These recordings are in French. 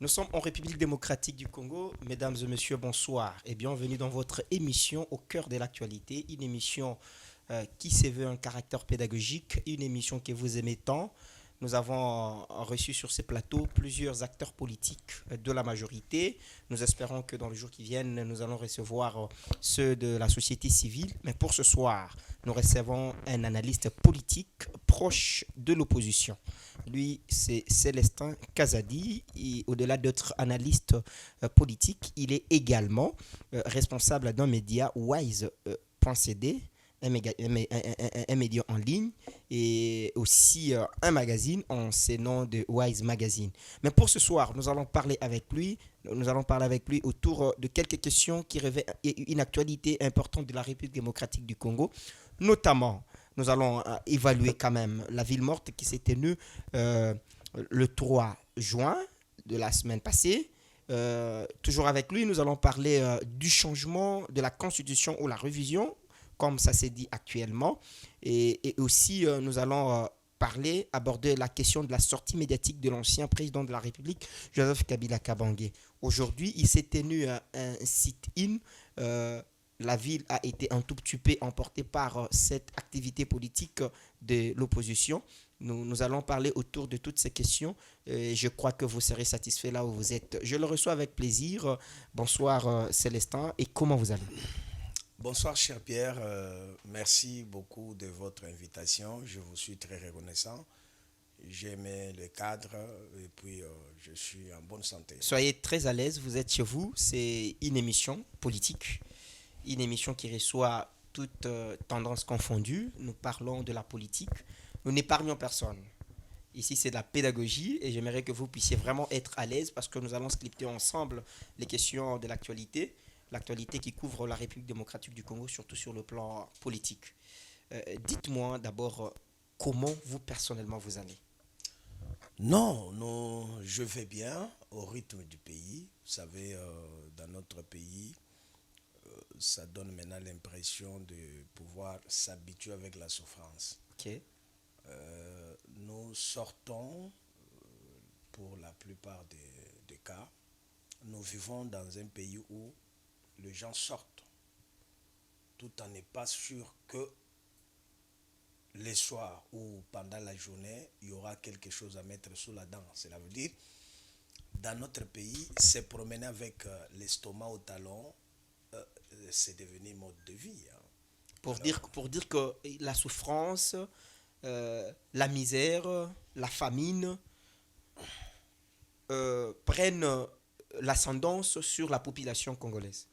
Nous sommes en République démocratique du Congo. Mesdames et messieurs, bonsoir et bienvenue dans votre émission Au cœur de l'actualité, une émission qui se veut un caractère pédagogique, une émission que vous aimez tant. Nous avons reçu sur ces plateaux plusieurs acteurs politiques de la majorité. Nous espérons que dans les jours qui viennent, nous allons recevoir ceux de la société civile. Mais pour ce soir, nous recevons un analyste politique proche de l'opposition. Lui, c'est Célestin Kazadi. Et au-delà d'être analyste politique, il est également responsable d'un média Wise.cd, un média en ligne et aussi un magazine en ce nom de Wise Magazine. Mais pour ce soir, nous allons parler avec lui autour de quelques questions qui révèlent une actualité importante de la République démocratique du Congo, notamment nous allons évaluer quand même la ville morte qui s'est tenue euh, le 3 juin de la semaine passée. Toujours avec lui, nous allons parler du changement de la constitution ou la révision, comme ça s'est dit actuellement. Et aussi, nous allons aborder la question de la sortie médiatique de l'ancien président de la République, Joseph Kabila Kabange. Aujourd'hui, il s'est tenu un sit-in. La ville a été un tout petit peu emportée par cette activité politique de l'opposition. Nous allons parler autour de toutes ces questions. Je crois que vous serez satisfait là où vous êtes. Je le reçois avec plaisir. Bonsoir Célestin. Et comment vous allez? Bonsoir, cher Pierre. Merci beaucoup de votre invitation. Je vous suis très reconnaissant. J'aimais le cadre et puis je suis en bonne santé. Soyez très à l'aise. Vous êtes chez vous. C'est une émission politique. Une émission qui reçoit toutes tendances confondues. Nous parlons de la politique. Nous n'épargnons personne. Ici, c'est de la pédagogie et j'aimerais que vous puissiez vraiment être à l'aise parce que nous allons scripter ensemble les questions de l'actualité qui couvre la République démocratique du Congo, surtout sur le plan politique. Dites-moi d'abord comment vous personnellement vous allez. Non, non, je vais bien au rythme du pays. Vous savez, dans notre pays, ça donne maintenant l'impression de pouvoir s'habituer avec la souffrance. Ok. Nous sortons, pour la plupart des cas, nous vivons dans un pays où les gens sortent, tout en n'est pas sûr que les soirs ou pendant la journée, il y aura quelque chose à mettre sous la dent. Cela veut dire, dans notre pays, se promener avec l'estomac au talon, c'est devenu mode de vie. Hein. Alors, Pour dire que la souffrance, la misère, la famine prennent l'ascendance sur la population congolaise.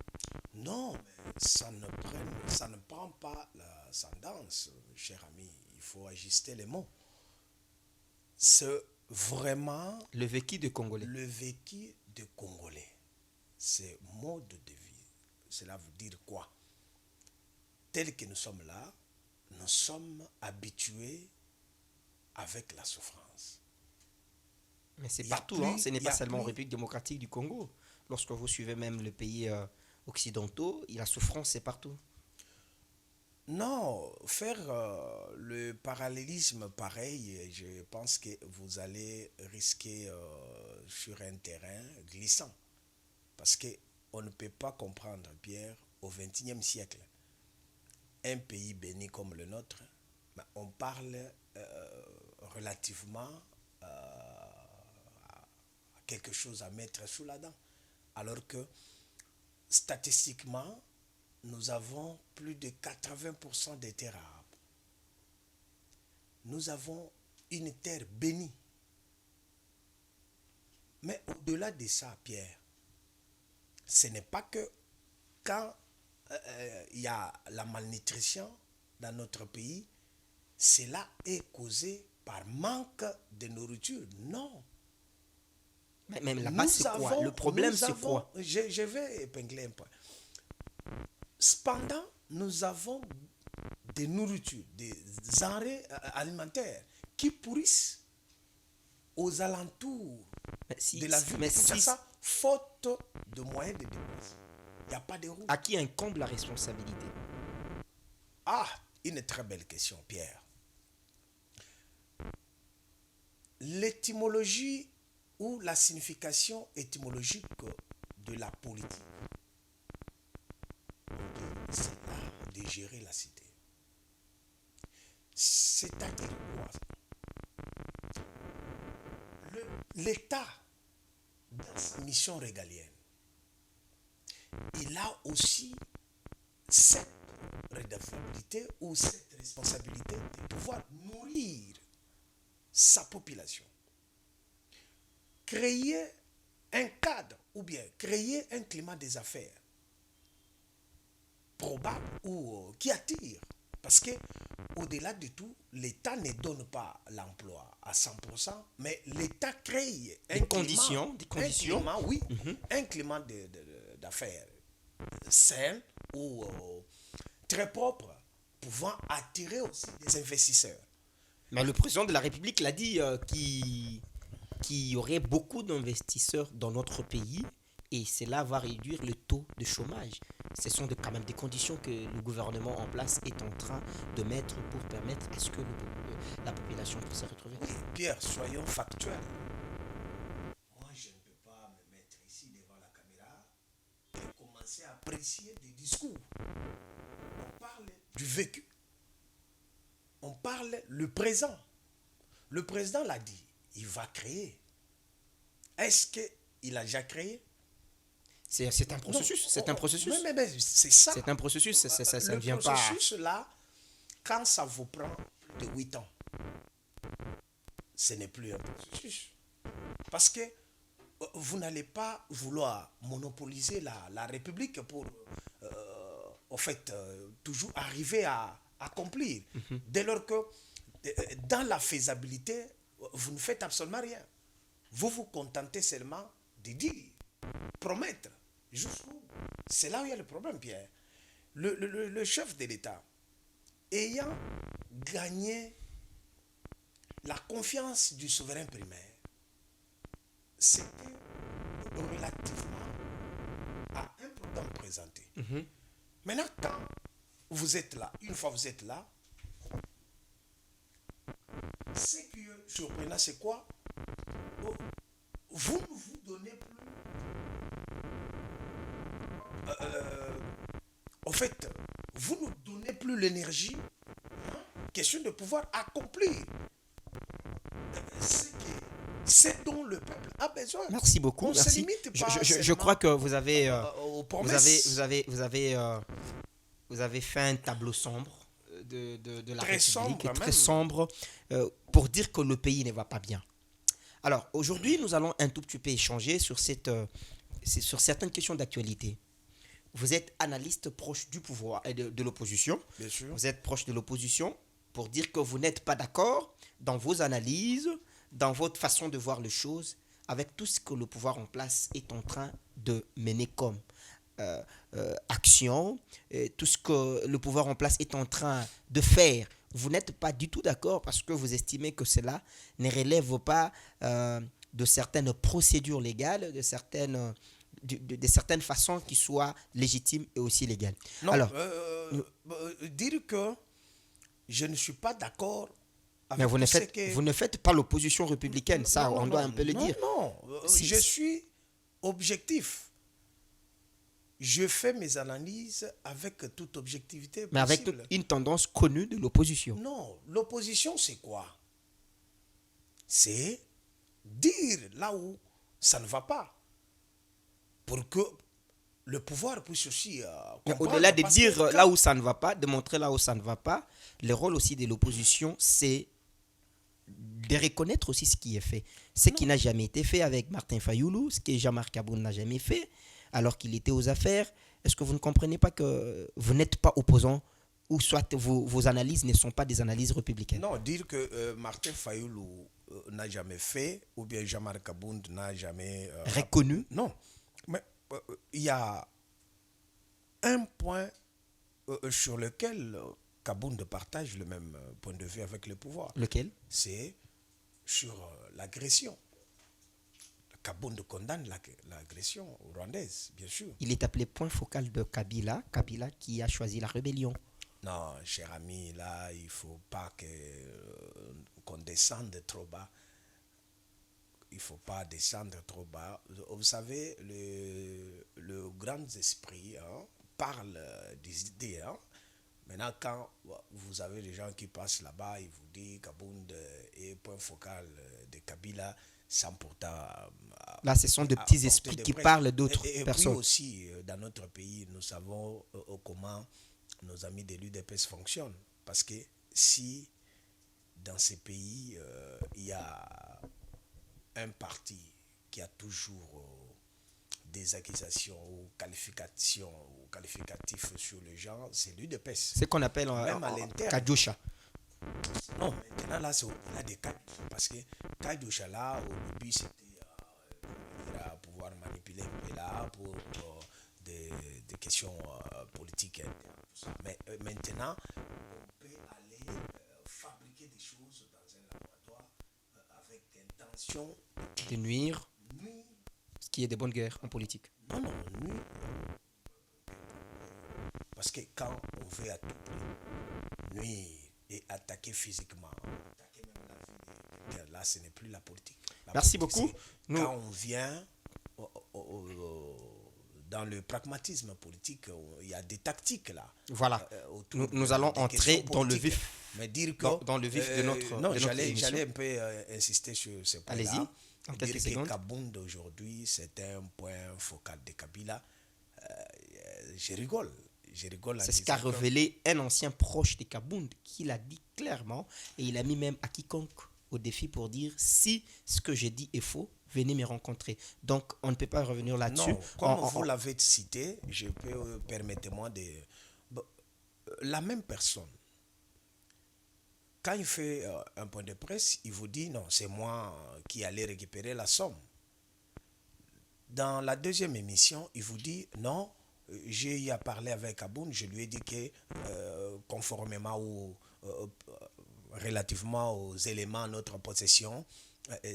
non, mais ça ne prend pas l'ascendance, cher ami. Il faut ajuster les mots. C'est vraiment Le vécu des Congolais. le vécu des Congolais. C'est mode de vie. Cela veut dire quoi? Tel que nous sommes là, nous sommes habitués avec la souffrance. Mais c'est Il n'y a partout, hein. plus, Ce n'est il y pas a seulement en plus. République démocratique du Congo. Lorsque vous suivez même les pays occidentaux, la souffrance, c'est partout. Non, faire le parallélisme pareil, je pense que vous allez risquer sur un terrain glissant. Parce que on ne peut pas comprendre, Pierre, au XXIe siècle, un pays béni comme le nôtre, ben, on parle relativement à quelque chose à mettre sous la dent. Alors que statistiquement, nous avons plus de 80% des terres arables. Nous avons une terre bénie. Mais au-delà de ça, Pierre, ce n'est pas que quand il y a la malnutrition dans notre pays, cela est causé par manque de nourriture. Non. Mais même là-bas, c'est quoi? Le problème, c'est quoi? Je vais épingler un point. Cependant, nous avons des nourritures, des denrées alimentaires qui pourrissent aux alentours de la ville de Kinshasa, faute de moyens de dépenses. Il n'y a pas de route. À qui incombe la responsabilité? Ah, une très belle question, Pierre. L'étymologie ou la signification étymologique de la politique, c'est l'art de gérer la cité. C'est-à-dire quoi? L'État, dans sa mission régalienne, il a aussi cette redevabilité ou cette responsabilité de pouvoir nourrir sa population. Créer un cadre ou bien créer un climat des affaires probable ou qui attire. Parce que au-delà de tout, l'État ne donne pas l'emploi à 100%, mais l'État crée un conditions, des conditions. Un climat, oui, un climat d'affaires sain ou très propre, pouvant attirer aussi des investisseurs. Mais le président de la République l'a dit qu'il y aurait beaucoup d'investisseurs dans notre pays et cela va réduire le taux de chômage. Ce sont quand même des conditions que le gouvernement en place est en train de mettre pour permettre à ce que la population puisse se retrouver. Oui, Pierre, soyons factuels. Moi, je ne peux pas me mettre ici devant la caméra et commencer à apprécier des discours. On parle du vécu. On parle le présent. Le président l'a dit, il va créer. Est-ce qu'il a déjà créé? C'est un processus. Non, c'est un processus. Mais c'est ça. C'est un processus. Ça ne vient pas. Le pas. processus là, quand ça vous prend plus de 8 ans, ce n'est plus un processus. Parce que vous n'allez pas vouloir monopoliser la République pour, en fait, toujours arriver à accomplir. Dès lors que, dans la faisabilité, vous ne faites absolument rien. Vous vous contentez seulement de dire, promettre. Jusqu'où? C'est là où il y a le problème, Pierre. Le chef de l'État, ayant gagné la confiance du souverain primaire, c'était relativement à un programme présenté. Maintenant, quand vous êtes là, une fois vous êtes là, ce qui est surprenant, c'est quoi? Vous ne vous donnez plus. En fait, vous ne donnez plus l'énergie, question de pouvoir accomplir ce dont le peuple a besoin. Merci beaucoup. On Merci. se limite pas Je crois que vous avez vous avez fait un tableau sombre de la Très République, sombre, très même. sombre, pour dire que le pays ne va pas bien. Alors, aujourd'hui, nous allons un tout petit peu échanger sur certaines questions d'actualité. Vous êtes analyste proche du pouvoir et de l'opposition. Bien sûr. Vous êtes proche de l'opposition pour dire que vous n'êtes pas d'accord dans vos analyses, dans votre façon de voir les choses, avec tout ce que le pouvoir en place est en train de mener comme action, tout ce que le pouvoir en place est en train de faire. Vous n'êtes pas du tout d'accord parce que vous estimez que cela ne relève pas de certaines procédures légales, de certaines façons qui soient légitimes et aussi légales. Non, Alors, dire que je ne suis pas d'accord avec mais vous que... ne faites pas l'opposition républicaine, ça Non, on doit un peu le dire. Non, Si- je suis objectif. Je fais mes analyses avec toute objectivité Mais avec possible. une tendance connue de l'opposition. Non, l'opposition, c'est quoi? C'est dire là où ça ne va pas. Pour que le pouvoir puisse aussi Mais comprendre. au-delà de Parce dire que là où ça ne va pas, de montrer là où ça ne va pas, le rôle aussi de l'opposition, c'est de reconnaître aussi ce qui est fait. Ce qui n'a jamais été fait avec Martin Fayoulou, ce que Jean-Marc Aboun n'a jamais fait, alors qu'il était aux affaires. Est-ce que vous ne comprenez pas que vous n'êtes pas opposant ou soit vos analyses ne sont pas des analyses républicaines? Non, dire que Martin Fayoulou n'a jamais fait, ou bien Jean-Marc Aboun n'a jamais... Reconnu? Non, mais il y a un point sur lequel Kabound partage le même point de vue avec le pouvoir. Lequel? C'est sur l'agression. Kabound condamne l'agression rwandaise, bien sûr. Il est appelé point focal de Kabila, Kabila qui a choisi la rébellion. Non, cher ami, là, il ne faut pas qu'on descende trop bas. il faut pas descendre trop bas. Vous savez, le grand esprit parle des idées. Maintenant, quand vous avez des gens qui passent là-bas, ils vous disent Kabound est point focal de Kabila, sans pourtant Là, ce sont de petits apporter esprits des qui preuves. parlent d'autres Et puis personnes. aussi, dans notre pays, nous savons comment nos amis de l'UDPS fonctionnent. Parce que si dans ces pays, il y a un parti qui a toujours des accusations ou qualifications ou qualificatifs sur les gens, c'est l'UDPS. Ce qu'on appelle Même à l'interne. Kadjosha. Non, maintenant là, c'est au-delà des cas. Parce que Kadjosha là, au début, c'était pouvoir manipuler là pour des questions politiques internes. Mais maintenant, on peut aller fabriquer des choses dans un laboratoire avec intention De nuire, nuire. ce qui est de bonne guerre en politique. Non, non, nuire. Parce que quand on veut à tout prix nuire et attaquer physiquement, attaquer même la vie de quelqu'un, là, ce n'est plus la politique. Merci politique, beaucoup. Quand on vient dans le pragmatisme politique, il y a des tactiques là. Voilà. Nous allons entrer dans le vif. Mais dire que Dans le vif de notre non, de notre émission. j'allais un peu insister sur ce point-là. Allez-y, en quelques Dire secondes. que Kabound aujourd'hui, c'est un point focal de Kabila. Je rigole. C'est ce qu'a révélé un ancien proche de Kabound qui l'a dit clairement et il a mis même à quiconque au défi pour dire si ce que j'ai dit est faux, venez me rencontrer. Donc on ne peut pas revenir là-dessus. Non, comme vous l'avez cité, je peux, permettez-moi de... La même personne, quand il fait un point de presse, il vous dit non, c'est moi qui allais récupérer la somme. Dans la deuxième émission, il vous dit non, j'ai eu à parler avec Aboun, je lui ai dit que conformément ou relativement aux éléments à notre possession,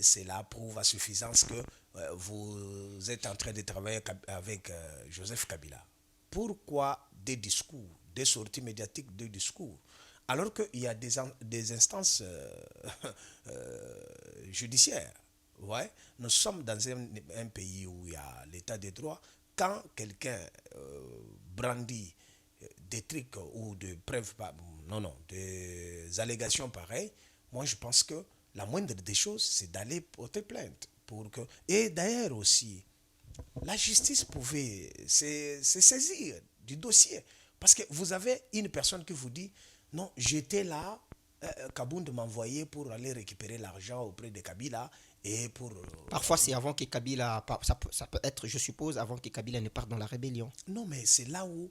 cela prouve à suffisance que vous êtes en train de travailler avec Joseph Kabila. Pourquoi des discours, des sorties médiatiques de discours, alors qu'il y a des instances judiciaires? Ouais. Nous sommes dans un pays où il y a l'état de droit. Quand quelqu'un brandit des trucs ou des preuves, des allégations pareilles, moi je pense que la moindre des choses, c'est d'aller porter plainte. Et d'ailleurs aussi, la justice pouvait se saisir du dossier. Parce que vous avez une personne qui vous dit, non, j'étais là, Kabound m'a envoyé pour aller récupérer l'argent auprès de Kabila. Et pour, parfois, c'est avant que Kabila, ça peut être, je suppose, avant que Kabila ne parte dans la rébellion. Non, mais c'est là où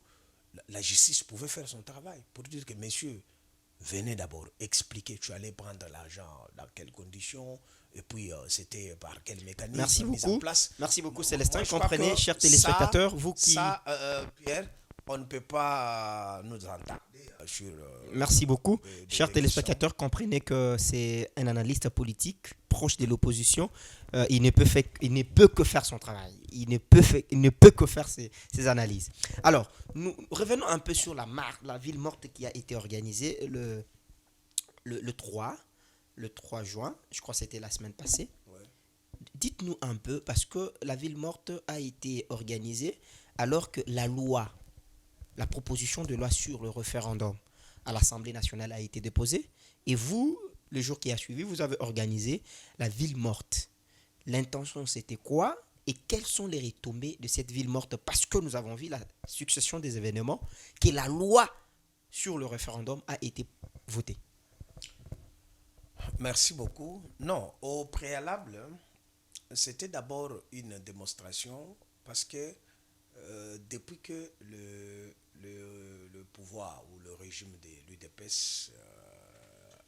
la justice pouvait faire son travail pour dire que, messieurs, venez d'abord expliquer, tu allais prendre l'argent dans quelles conditions, et puis c'était par quel mécanisme. Merci mis beaucoup. en place. Merci beaucoup, Célestin. Moi, Comprenez, chers téléspectateurs, vous qui... Pierre, on ne peut pas nous entendre sur... Merci beaucoup. Chers téléspectateurs, comprenez que c'est un analyste politique proche de l'opposition. Il ne peut que faire son travail. Il ne peut que faire ses analyses. Alors, nous revenons un peu sur la ville morte qui a été organisée le 3 juin. Je crois que c'était la semaine passée. Ouais. Dites-nous un peu, parce que la ville morte a été organisée alors que la proposition de loi sur le référendum à l'Assemblée nationale a été déposée. Et vous, le jour qui a suivi, vous avez organisé la ville morte. L'intention, c'était quoi? Et quelles sont les retombées de cette ville morte? Parce que nous avons vu la succession des événements, que la loi sur le référendum a été votée. Merci beaucoup. Non, au préalable, c'était d'abord une démonstration parce que depuis que le pouvoir ou le régime de l'UDPS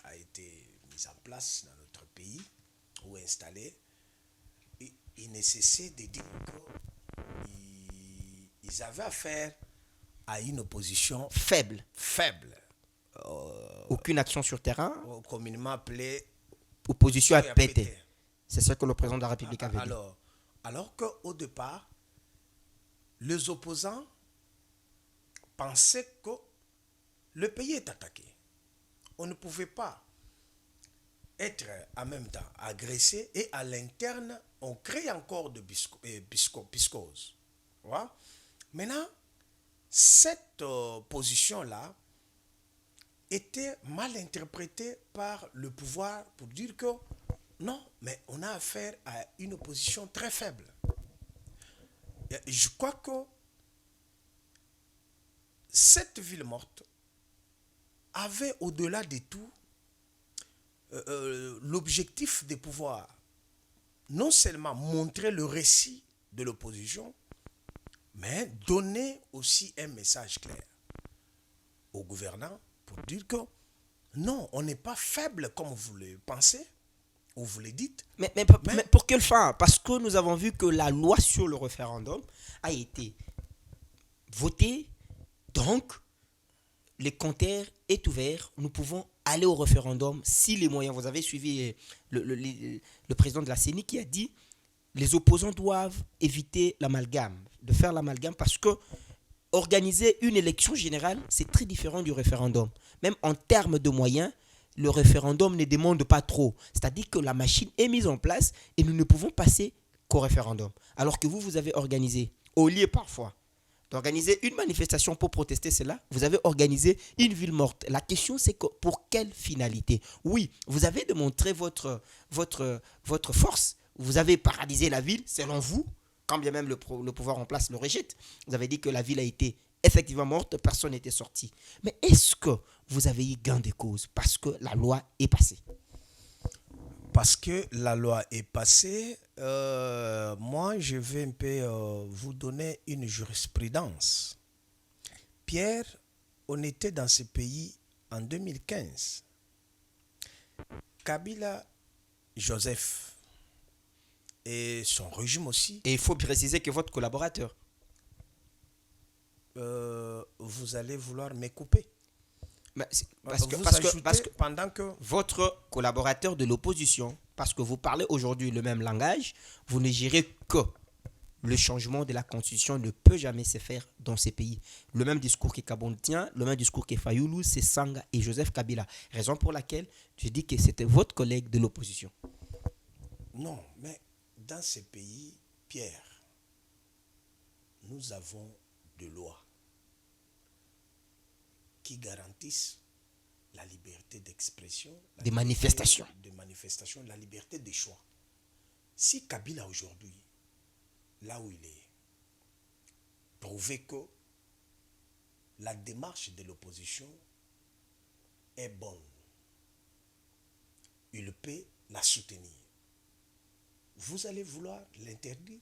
a été mis en place dans notre pays ou installé, il ne cessait de dire qu'ils avaient affaire à une opposition Faible. Aucune action sur terrain. Communément appelée Opposition à péter. C'est ce que le président de la République avait dit. Alors qu'au départ, les opposants pensaient que le pays est attaqué. On ne pouvait pas être en même temps agressé et à l'interne, on crée encore de piscose. Voilà. Maintenant, cette position-là était mal interprétée par le pouvoir pour dire que non, mais on a affaire à une opposition très faible. Et je crois que cette ville morte avait au-delà de tout l'objectif de pouvoir non seulement montrer le récit de l'opposition, mais donner aussi un message clair aux gouvernants pour dire que non, on n'est pas faible comme vous le pensez ou vous le dites. Mais pour quelle fin? Parce que nous avons vu que la loi sur le référendum a été votée, donc le compteur est ouvert, nous pouvons aller au référendum si les moyens. Vous avez suivi le président de la CENI qui a dit les opposants doivent éviter l'amalgame, de faire l'amalgame parce que organiser une élection générale, c'est très différent du référendum. Même en termes de moyens, le référendum ne demande pas trop. C'est-à-dire que la machine est mise en place et nous ne pouvons passer qu'au référendum. Alors que vous avez organisé, au lieu parfois d'organiser une manifestation pour protester cela, vous avez organisé une ville morte. La question, c'est que pour quelle finalité? Oui, vous avez démontré votre force. Vous avez paralysé la ville, selon vous, quand bien même le pouvoir en place le rejette. Vous avez dit que la ville a été effectivement morte, personne n'était sorti. Mais est-ce que vous avez eu gain de cause parce que la loi est passée? Parce que la loi est passée, moi je vais un peu vous donner une jurisprudence. Pierre, on était dans ce pays en 2015. Kabila, Joseph et son régime aussi. Et il faut préciser que votre collaborateur. Vous allez vouloir me couper. Parce que pendant que votre collaborateur de l'opposition, parce que vous parlez aujourd'hui le même langage, vous ne gérez que le changement de la constitution ne peut jamais se faire dans ces pays. Le même discours que Kabon tient, le même discours que Fayoulou, c'est Sanga et Joseph Kabila. Raison pour laquelle je dis que c'était votre collègue de l'opposition. Non, mais dans ces pays, Pierre, nous avons des lois qui garantissent la liberté d'expression, des manifestations, la liberté des choix. Si Kabila aujourd'hui, là où il est, prouvait que la démarche de l'opposition est bonne, il peut la soutenir. Vous allez vouloir l'interdire?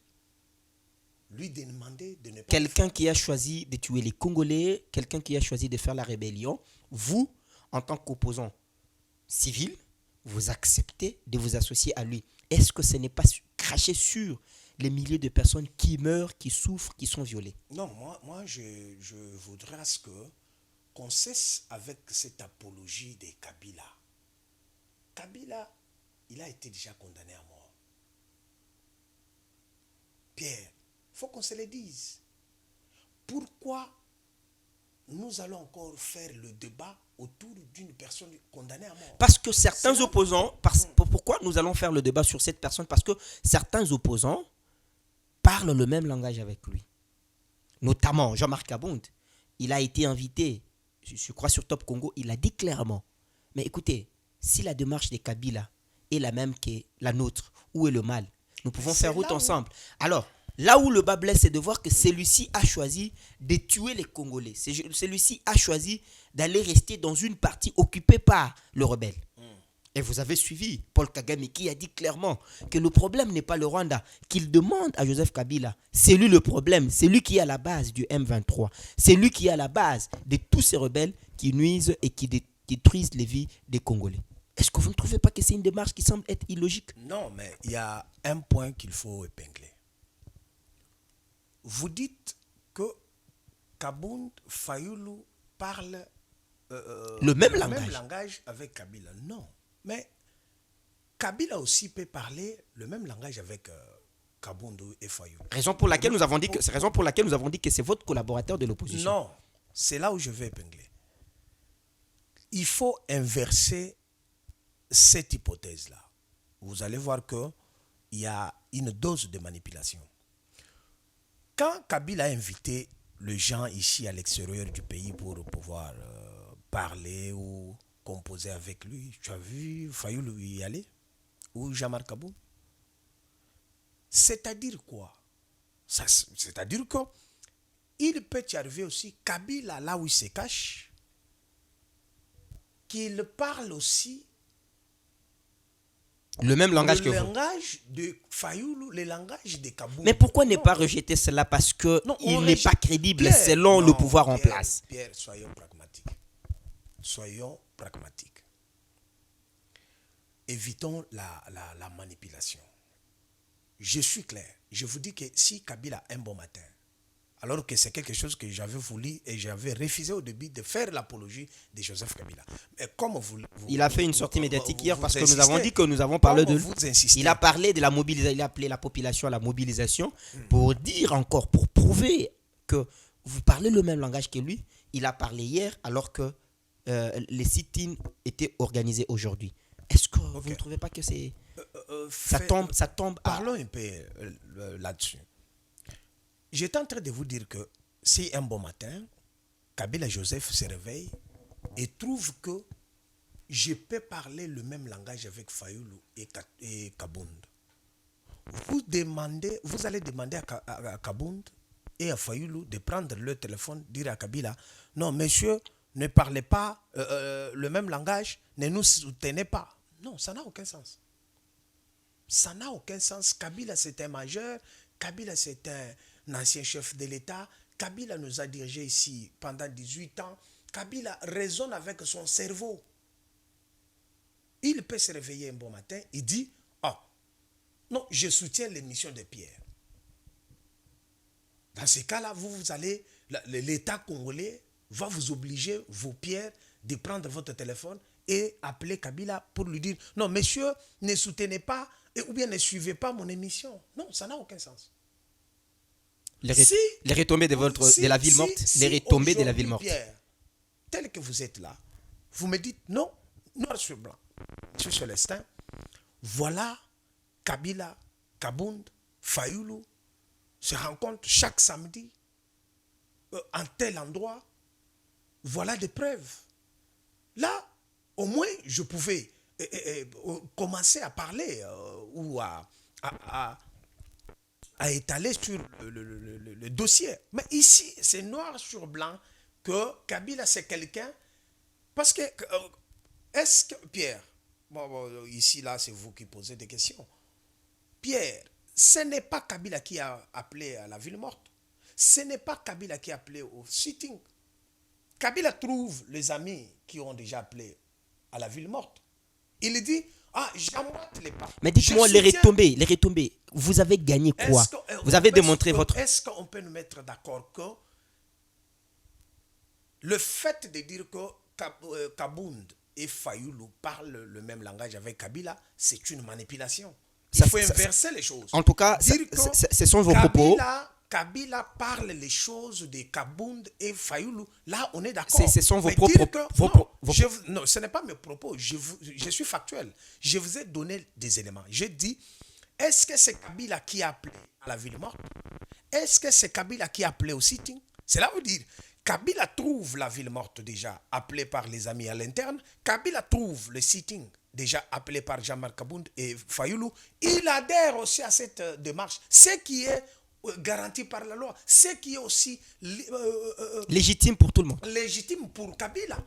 Lui demander de ne pas... Quelqu'un qui a choisi de tuer les Congolais, quelqu'un qui a choisi de faire la rébellion, vous, en tant qu'opposant civil, vous acceptez de vous associer à lui. Est-ce que ce n'est pas cracher sur les milliers de personnes qui meurent, qui souffrent, qui sont violées? Non, moi je voudrais à ce qu'on cesse avec cette apologie de Kabila. Kabila, il a été déjà condamné à mort. Pierre, il faut qu'on se le dise. Pourquoi nous allons encore faire le débat autour d'une personne condamnée à mort? Parce que certains opposants, pourquoi nous allons faire le débat sur cette personne? Parce que certains opposants parlent le même langage avec lui. Notamment Jean-Marc Kabund. Il a été invité, je crois sur Top Congo, il a dit clairement, mais écoutez, si la démarche de Kabila est la même que la nôtre, où est le mal? Nous pouvons faire route ensemble. Alors, là où le bas blesse, c'est de voir que celui-ci a choisi de tuer les Congolais. Celui-ci a choisi d'aller rester dans une partie occupée par le rebelle. Et vous avez suivi Paul Kagame qui a dit clairement que le problème n'est pas le Rwanda, qu'il demande à Joseph Kabila. C'est lui le problème, c'est lui qui est à la base du M23. C'est lui qui est à la base de tous ces rebelles qui nuisent et qui détruisent les vies des Congolais. Est-ce que vous ne trouvez pas que c'est une démarche qui semble être illogique? Non, mais il y a un point qu'il faut épingler. Vous dites que Kabund, Fayoulou parlent le même langage avec Kabila. Non, mais Kabila aussi peut parler le même langage avec Kabund et Fayoulou. Raison pour laquelle nous avons dit que c'est votre collaborateur de l'opposition. Non, c'est là où je vais épingler. Il faut inverser cette hypothèse-là, vous allez voir qu'il y a une dose de manipulation. Quand Kabila a invité les gens ici à l'extérieur du pays pour pouvoir parler ou composer avec lui, tu as vu Fayoulou y aller? Ou Jean-Marc Kabou? C'est-à-dire quoi? C'est-à-dire qu'il peut y arriver aussi, Kabila, là où il se cache, qu'il parle aussi le même langage que le vous. langage de Fayoulou, le langage de Kabou. Mais pourquoi ne pas rejeter cela? Parce qu'il n'est pas crédible Pierre, selon le pouvoir en Pierre, place. Pierre, soyons pragmatiques. Soyons pragmatiques. Évitons la manipulation. Je suis clair. Je vous dis que si Kabila un bon matin, alors que c'est quelque chose que j'avais voulu et j'avais refusé au début de faire l'apologie de Joseph Kabila. Mais comme il a fait une sortie médiatique hier parce que insistez, nous avons dit que nous avons parlé de lui. Il a insistez. parlé de la mobilisation, il a appelé la population à la mobilisation pour dire encore, pour prouver que vous parlez le même langage que lui. Il a parlé hier alors que les sit-ins étaient organisés aujourd'hui. Est-ce que vous ne trouvez pas que c'est ça tombe à... Parlons un peu là-dessus. J'étais en train de vous dire que si un bon matin, Kabila Joseph se réveille et trouve que je peux parler le même langage avec Fayoulou et Kabound, vous allez demander à Kabound et à Fayoulou de prendre le téléphone, dire à Kabila, non monsieur, ne parlez pas le même langage, ne nous soutenez pas. Non, ça n'a aucun sens. Ça n'a aucun sens. Kabila c'est un majeur, Kabila c'est un ancien chef de l'État, Kabila nous a dirigés ici pendant 18 ans, Kabila raisonne avec son cerveau. Il peut se réveiller un bon matin, il dit, non, je soutiens l'émission de Pierre. Dans ces cas-là, vous allez, l'État congolais va vous obliger, vous Pierre, de prendre votre téléphone et appeler Kabila pour lui dire, non, monsieur, ne soutenez pas, ou bien ne suivez pas mon émission. Non, ça n'a aucun sens. Les retombées de la ville morte, les retombées de la ville morte. Pierre, tel que vous êtes là, vous me dites, non, noir sur blanc, sur Célestin, voilà Kabila, Kabound, Fayoulou se rencontrent chaque samedi en tel endroit. Voilà des preuves. Là, au moins, je pouvais commencer à parler ou à étaler sur le dossier. Mais ici, c'est noir sur blanc que Kabila, c'est quelqu'un... Parce que, est-ce que... Pierre, ici, là, c'est vous qui posez des questions. Pierre, ce n'est pas Kabila qui a appelé à la ville morte. Ce n'est pas Kabila qui a appelé au sitting. Kabila trouve les amis qui ont déjà appelé à la ville morte. Il dit, j'emboîte les pas. Mais dites-moi, les retombées, vous avez gagné quoi? Vous avez démontré votre... Est-ce qu'on peut nous mettre d'accord que le fait de dire que Kabound et Fayoulou parlent le même langage avec Kabila, c'est une manipulation. Il faut inverser les choses. En tout cas, ce sont vos propos. Kabila parle les choses de Kabound et Fayoulou. Là, on est d'accord. Ce sont vos propos. Non, ce n'est pas mes propos. Je suis factuel. Je vous ai donné des éléments. Je dis, est-ce que c'est Kabila qui a appelé à la ville morte? Est-ce que c'est Kabila qui a appelé au sitting? C'est là où dire, Kabila trouve la ville morte déjà appelée par les amis à l'interne. Kabila trouve le sitting déjà appelé par Jean-Marc Kabound et Fayoulou. Il adhère aussi à cette démarche. Ce qui est garanti par la loi, ce qui est aussi légitime pour tout le monde. Légitime pour Kabila.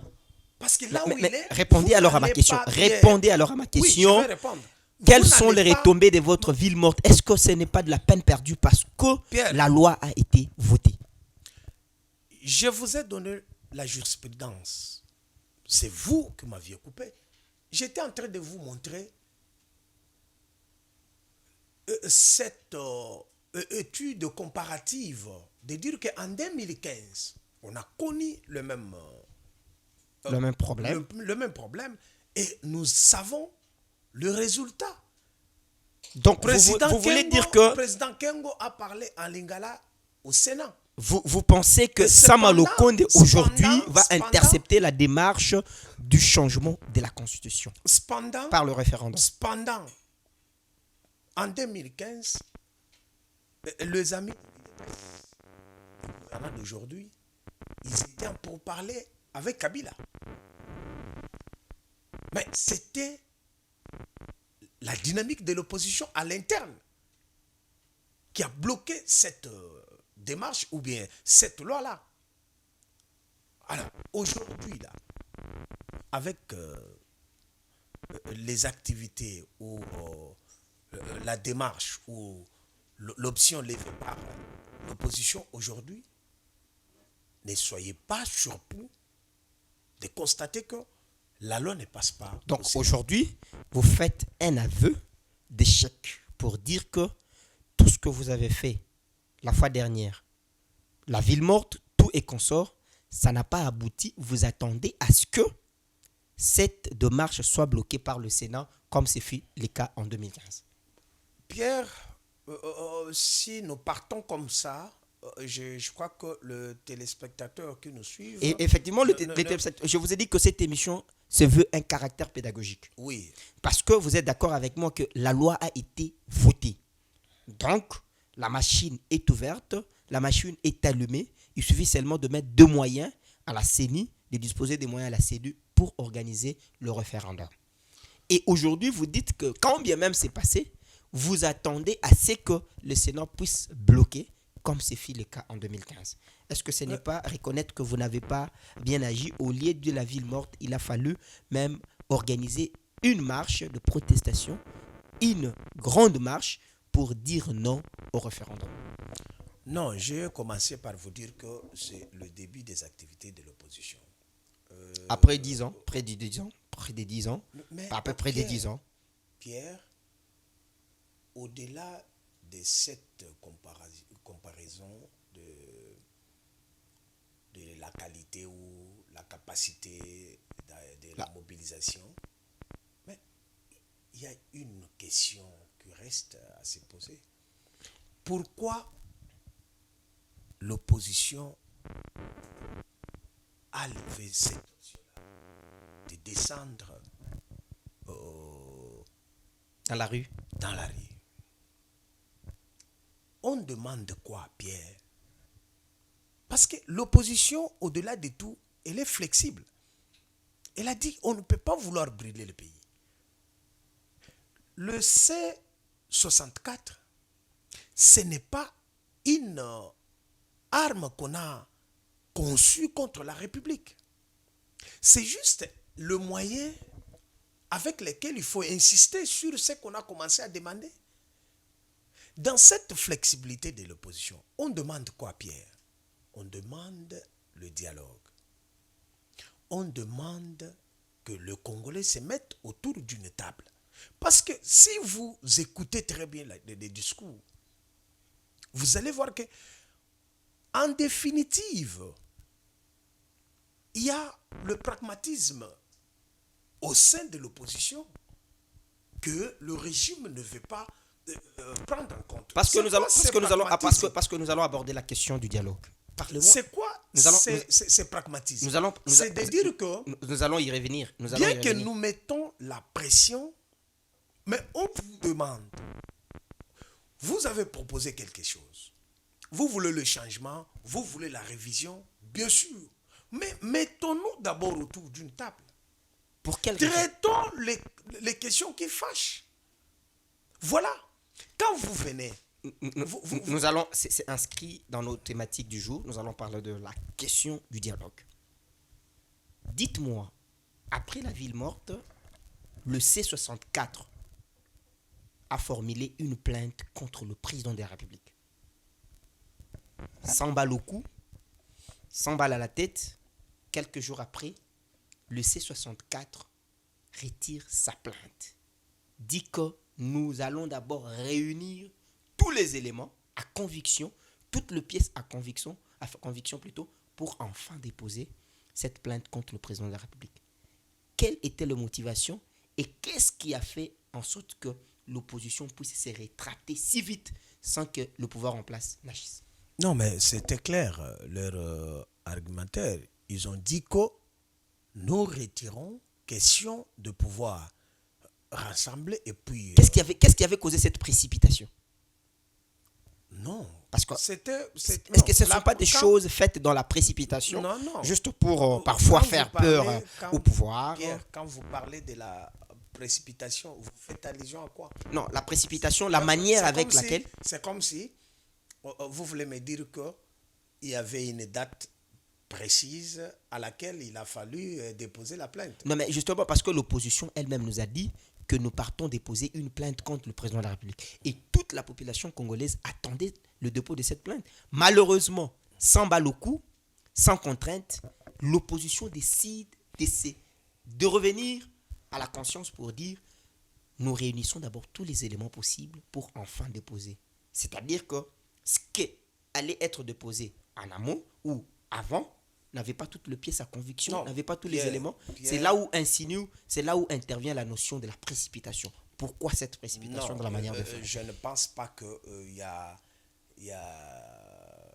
Parce que là où il est... Répondez alors à ma question. Répondez alors à ma question. Oui, je vais répondre. Quelles sont les retombées de votre ville morte? Est-ce que ce n'est pas de la peine perdue parce que Pierre, la loi a été votée? Je vous ai donné la jurisprudence. C'est vous qui m'aviez coupé. J'étais en train de vous montrer cette étude comparative, de dire qu'en 2015, on a connu le même problème. Le même problème et nous savons le résultat. Donc, vous voulez dire que... Le président Kengo a parlé en lingala au Sénat. Vous pensez que Cependant, Sama Lokonde aujourd'hui va cependant, intercepter la démarche du changement de la Constitution cependant, par le référendum? cependant, en 2015, les amis d'aujourd'hui, ils étaient pour parler avec Kabila. Mais c'était la dynamique de l'opposition à l'interne qui a bloqué cette démarche ou bien cette loi-là. Alors, aujourd'hui, là, avec les activités ou la démarche ou l'option levée par l'opposition aujourd'hui, ne soyez pas surpris de constater que la loi ne passe pas. Donc aujourd'hui, vous faites un aveu d'échec pour dire que tout ce que vous avez fait la fois dernière, la ville morte, tout et consort, ça n'a pas abouti. Vous attendez à ce que cette démarche soit bloquée par le Sénat, comme c'est fait le cas en 2015. Pierre, si nous partons comme ça, je crois que le téléspectateur qui nous suit... Et effectivement, je vous ai dit que cette émission se veut un caractère pédagogique. Oui. Parce que vous êtes d'accord avec moi que la loi a été votée. Donc, la machine est ouverte, la machine est allumée. Il suffit seulement de mettre deux moyens à la CENI, de disposer des moyens à la CENI pour organiser le référendum. Et aujourd'hui, vous dites que quand bien même c'est passé, vous attendez à ce que le Sénat puisse bloquer, comme c'est fait le cas en 2015. Est-ce que ce n'est pas reconnaître que vous n'avez pas bien agi? Au lieu de la ville morte, il a fallu même organiser une marche de protestation, une grande marche pour dire non au référendum. Non, j'ai commencé par vous dire que c'est le début des activités de l'opposition. Après 10 ans, près de 10 ans, Mais à peu près des 10 ans. Pierre, au-delà de cette comparaison de la qualité ou la capacité de la mobilisation, mais il y a une question qui reste à se poser. Pourquoi l'opposition a levé cette option-là de descendre Dans la rue? dans la rue? On demande quoi, Pierre? Parce que l'opposition, au-delà de tout, elle est flexible. Elle a dit on ne peut pas vouloir brûler le pays. Le C-64, ce n'est pas une arme qu'on a conçue contre la République. C'est juste le moyen avec lequel il faut insister sur ce qu'on a commencé à demander. Dans cette flexibilité de l'opposition, on demande quoi, Pierre? On demande le dialogue. On demande que le Congolais se mette autour d'une table. Parce que si vous écoutez très bien les discours, vous allez voir que, en définitive, il y a le pragmatisme au sein de l'opposition que le régime ne veut pas prendre en compte. Parce que nous allons aborder la question du dialogue. Parlez-moi. C'est quoi c'est pragmatisme? C'est de dire que nous allons y revenir. Bien que nous mettons la pression, mais on vous demande, vous avez proposé quelque chose. Vous voulez le changement, vous voulez la révision, bien sûr. Mais mettons-nous d'abord autour d'une table. Pour quelle raison? Traitons les questions qui fâchent. Voilà. Quand vous venez... Nous allons, c'est inscrit dans nos thématiques du jour, nous allons parler de la question du dialogue. Dites-moi, après la ville morte, le C-64 a formulé une plainte contre le président de la République. 100 balles au cou, 100 balles à la tête, quelques jours après, le C-64 retire sa plainte. Dit que nous allons d'abord réunir tous les éléments à conviction, toutes les pièces à conviction plutôt, pour enfin déposer cette plainte contre le président de la République. Quelle était la motivation et qu'est-ce qui a fait en sorte que l'opposition puisse se rétracter si vite sans que le pouvoir en place n'agisse? Non, mais c'était clair, leur argumentaire. Ils ont dit que nous retirons question de pouvoir rassembler et puis Qu'est-ce qui avait causé cette précipitation? non. Parce que est-ce Non, que ce ne sont pas des quand, choses faites dans la précipitation, non, non. juste pour parfois Quand vous faire peur parlez, au pouvoir? Pierre, quand vous parlez de la précipitation, vous faites allusion à quoi? Non, la précipitation, la manière avec laquelle... C'est comme si vous voulez me dire qu'il y avait une date précise à laquelle il a fallu déposer la plainte. Non, mais justement parce que l'opposition elle-même nous a dit que nous partons déposer une plainte contre le président de la République. Et toute la population congolaise attendait le dépôt de cette plainte. Malheureusement, sans balle au cou, sans contrainte, l'opposition décide de revenir à la conscience pour dire nous réunissons d'abord tous les éléments possibles pour enfin déposer. C'est-à-dire que ce qui allait être déposé en amont ou avant n'avait pas toutes les pièces à conviction, n'avait pas tous les éléments. C'est là où c'est là où intervient la notion de la précipitation. Pourquoi cette précipitation Non, de la manière de faire? je ne pense pas que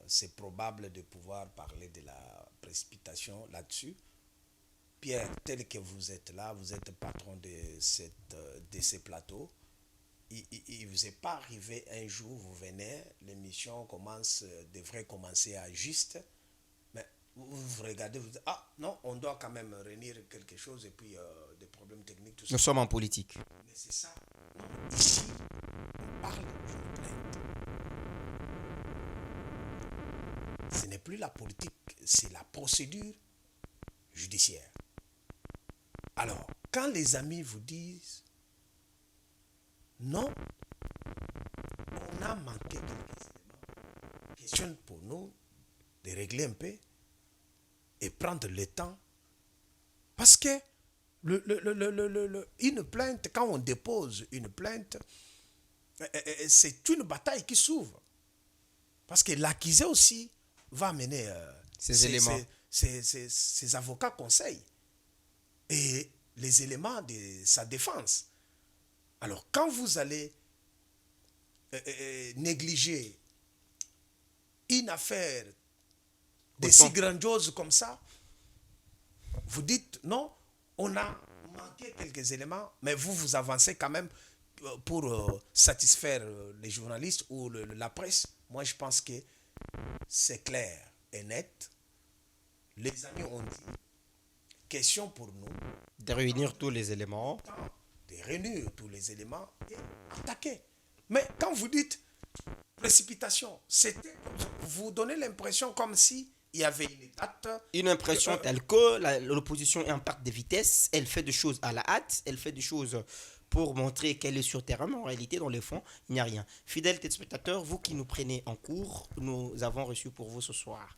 c'est probable de pouvoir parler de la précipitation là-dessus. Pierre, tel que vous êtes là, vous êtes patron de ces plateaux. Il ne vous est pas arrivé un jour, vous venez, l'émission devrait commencer à juste, mais vous regardez, vous dites, ah non, on doit quand même réunir quelque chose et puis des problèmes techniques, tout ça. Nous sommes en politique. Mais c'est ça. Non, ici, on parle d'une plainte. Ce n'est plus la politique, c'est la procédure judiciaire. Alors, quand les amis vous disent non, on a manqué quelques éléments, question pour nous de régler un peu et prendre le temps. Parce que une plainte, quand on dépose une plainte, c'est une bataille qui s'ouvre. Parce que l'accusé aussi va amener ces éléments. Ses avocats conseils et les éléments de sa défense. Alors, quand vous allez négliger une affaire de si grandiose comme ça, vous dites non, on a manqué quelques éléments, mais vous avancez quand même pour satisfaire les journalistes ou la presse. Moi, je pense que c'est clair et net. Les amis ont dit, question pour nous de réunir tous les éléments. De réunir tous les éléments et attaquer. Mais quand vous dites précipitation, vous donnez l'impression comme si il y avait une date. Une impression telle que l'opposition est en perte de vitesse, elle fait des choses à la hâte, elle fait des choses pour montrer qu'elle est sur terrain, mais en réalité, dans le fond, il n'y a rien. Fidèles téléspectateurs, vous qui nous prenez en cours, nous avons reçu pour vous ce soir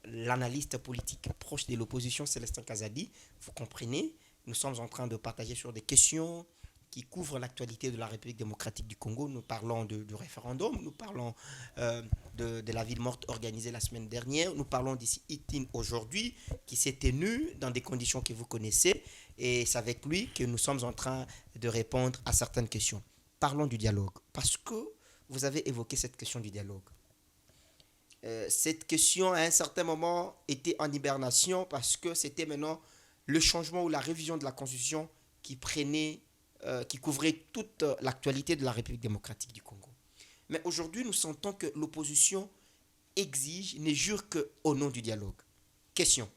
l'analyste politique proche de l'opposition, Célestin Kazadi. Vous comprenez, nous sommes en train de partager sur des questions qui couvrent l'actualité de la République démocratique du Congo. Nous parlons du référendum, nous parlons de la ville morte organisée la semaine dernière, nous parlons d'ici ITIN aujourd'hui, qui s'est tenu dans des conditions que vous connaissez, et c'est avec lui que nous sommes en train de répondre à certaines questions. Parlons du dialogue, parce que vous avez évoqué cette question du dialogue. Cette question, à un certain moment, était en hibernation parce que c'était maintenant le changement ou la révision de la Constitution qui qui couvrait toute l'actualité de la République démocratique du Congo. Mais aujourd'hui, nous sentons que l'opposition exige, ne jure qu'au nom du dialogue. Question,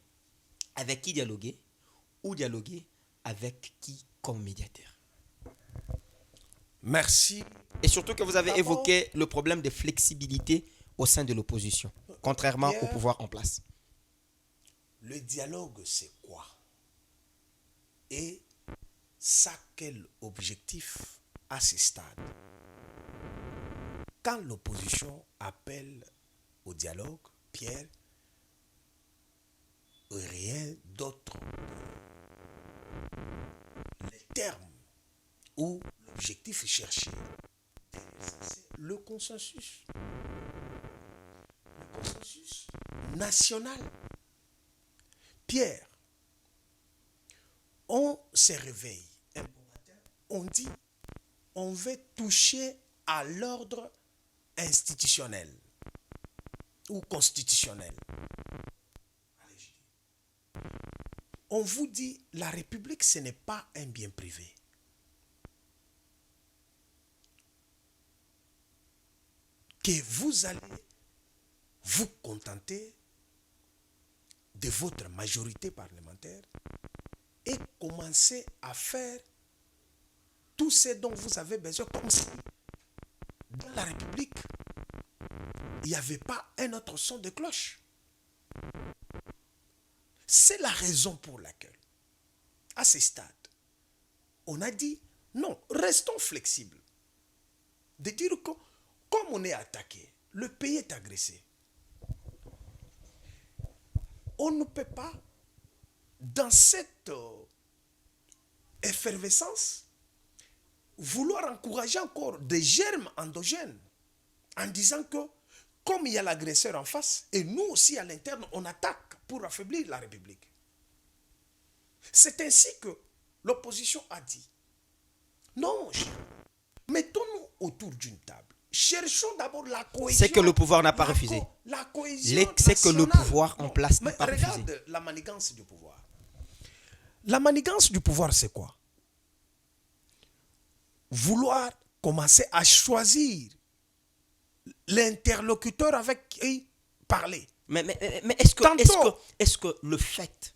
avec qui dialoguer ou dialoguer avec qui comme médiateur? Merci. Et surtout que vous avez évoqué le problème de flexibilité au sein de l'opposition, contrairement au pouvoir en place. Le dialogue, c'est quoi? Et ça, quel objectif à ce stade? Quand l'opposition appelle au dialogue, Pierre, rien d'autre les termes ou l'objectif cherché, c'est le consensus. Le consensus national. Pierre, on se réveille un bon matin, on dit, on veut toucher à l'ordre institutionnel. ou constitutionnelle. Allez, je dis. On vous dit, la République, ce n'est pas un bien privé. Que vous allez vous contenter de votre majorité parlementaire et commencer à faire tout ce dont vous avez besoin, comme si dans la République, il n'y avait pas un autre son de cloche. C'est la raison pour laquelle, à ce stade, on a dit, non, restons flexibles. De dire que, comme on est attaqué, le pays est agressé. On ne peut pas, dans cette effervescence, vouloir encourager encore des germes endogènes en disant que, comme il y a l'agresseur en face, et nous aussi à l'interne, on attaque pour affaiblir la République. C'est ainsi que l'opposition a dit, non, mettons-nous autour d'une table. Cherchons d'abord la cohésion. C'est que le pouvoir n'a pas refusé. La cohésion C'est que le pouvoir en place n'a pas refusé. Regarde la manigance du pouvoir. La manigance du pouvoir, c'est quoi? Vouloir commencer à choisir l'interlocuteur avec qui parler. Mais est-ce que le fait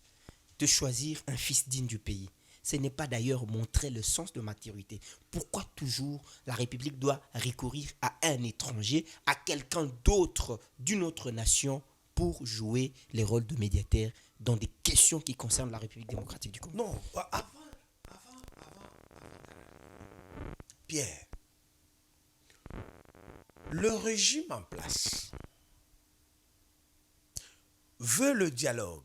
de choisir un fils digne du pays, ce n'est pas d'ailleurs montrer le sens de maturité? Pourquoi toujours la République doit recourir à un étranger, à quelqu'un d'autre d'une autre nation pour jouer les rôles de médiateur dans des questions qui concernent la République démocratique du Congo? Non, Pierre, le régime en place veut le dialogue.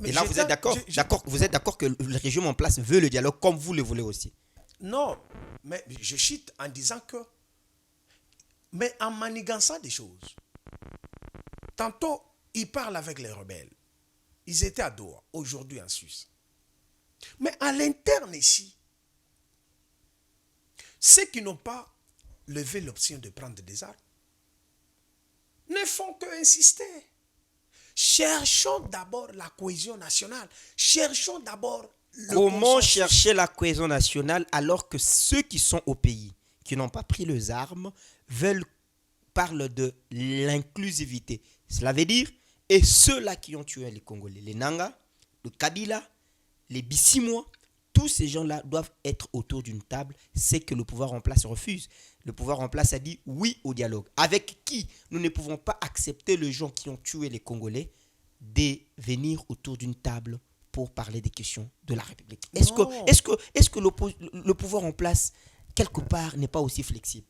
Et là, vous êtes d'accord? Vous êtes d'accord que le régime en place veut le dialogue comme vous le voulez aussi? Non, mais je chute en disant que, mais en manigançant des choses. Tantôt, ils parlent avec les rebelles. Ils étaient à Doha, aujourd'hui en Suisse. Mais à l'interne ici, ceux qui n'ont pas levé l'option de prendre des armes ne font que insister. Cherchons d'abord la cohésion nationale. Cherchons d'abord le Comment consensus. chercher la cohésion nationale alors que ceux qui sont au pays, qui n'ont pas pris leurs armes, parlent de l'inclusivité? Cela veut dire, et ceux-là qui ont tué les Congolais, les Nanga, le Kabila, les Bissimois, tous ces gens-là doivent être autour d'une table. C'est que le pouvoir en place refuse. Le pouvoir en place a dit oui au dialogue. Avec qui nous ne pouvons pas accepter les gens qui ont tué les Congolais de venir autour d'une table pour parler des questions de la République. Est-ce que le pouvoir en place, quelque part, n'est pas aussi flexible?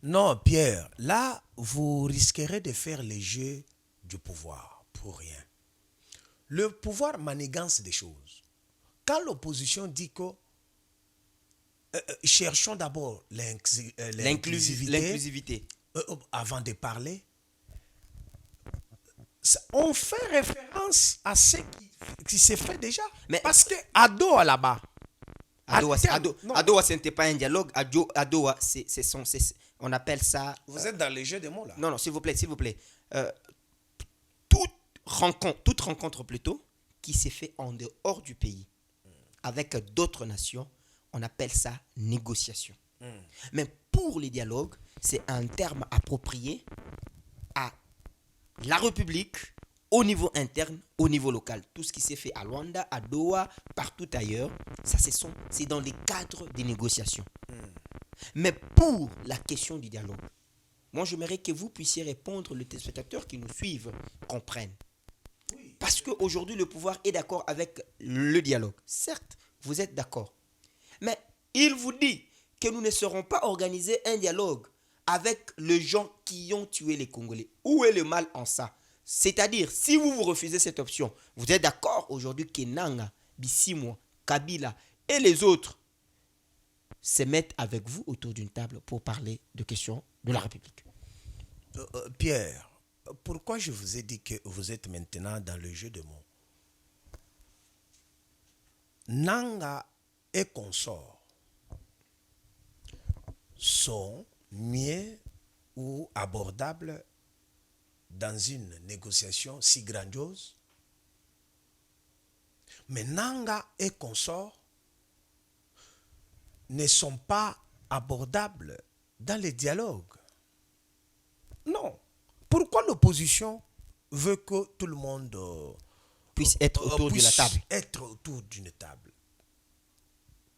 Non, Pierre, là, vous risquerez de faire les jeux du pouvoir pour rien. Le pouvoir manigance des choses. Quand l'opposition dit que cherchons d'abord l'inclusivité avant de parler, on fait référence à ce qui s'est fait déjà. Mais parce que à Doha là-bas, à Doha, ce n'était pas un dialogue. À Doha, on appelle ça. Vous êtes dans les jeux de mots là. Non, s'il vous plaît. Toute rencontre plutôt qui s'est fait en dehors du pays avec d'autres nations, on appelle ça négociation. Mais pour les dialogues, c'est un terme approprié à la République au niveau interne, au niveau local. Tout ce qui s'est fait à Luanda, à Doha, partout ailleurs, ça c'est dans les cadres des négociations. Mais pour la question du dialogue, moi j'aimerais que vous puissiez répondre, les téléspectateurs qui nous suivent comprennent. Parce qu'aujourd'hui, le pouvoir est d'accord avec le dialogue. Certes, vous êtes d'accord. Mais il vous dit que nous ne serons pas organiser un dialogue avec les gens qui ont tué les Congolais. Où est le mal en ça? C'est-à-dire, si vous refusez cette option, vous êtes d'accord aujourd'hui que Nanga, Bissimois, Kabila et les autres se mettent avec vous autour d'une table pour parler de questions de la République. Pierre, pourquoi je vous ai dit que vous êtes maintenant dans le jeu de mots? Nanga et consorts sont mieux ou abordables dans une négociation si grandiose. Mais Nanga et consorts ne sont pas abordables dans les dialogues. Non. Pourquoi l'opposition veut que tout le monde puisse être autour de la table? Être autour d'une table.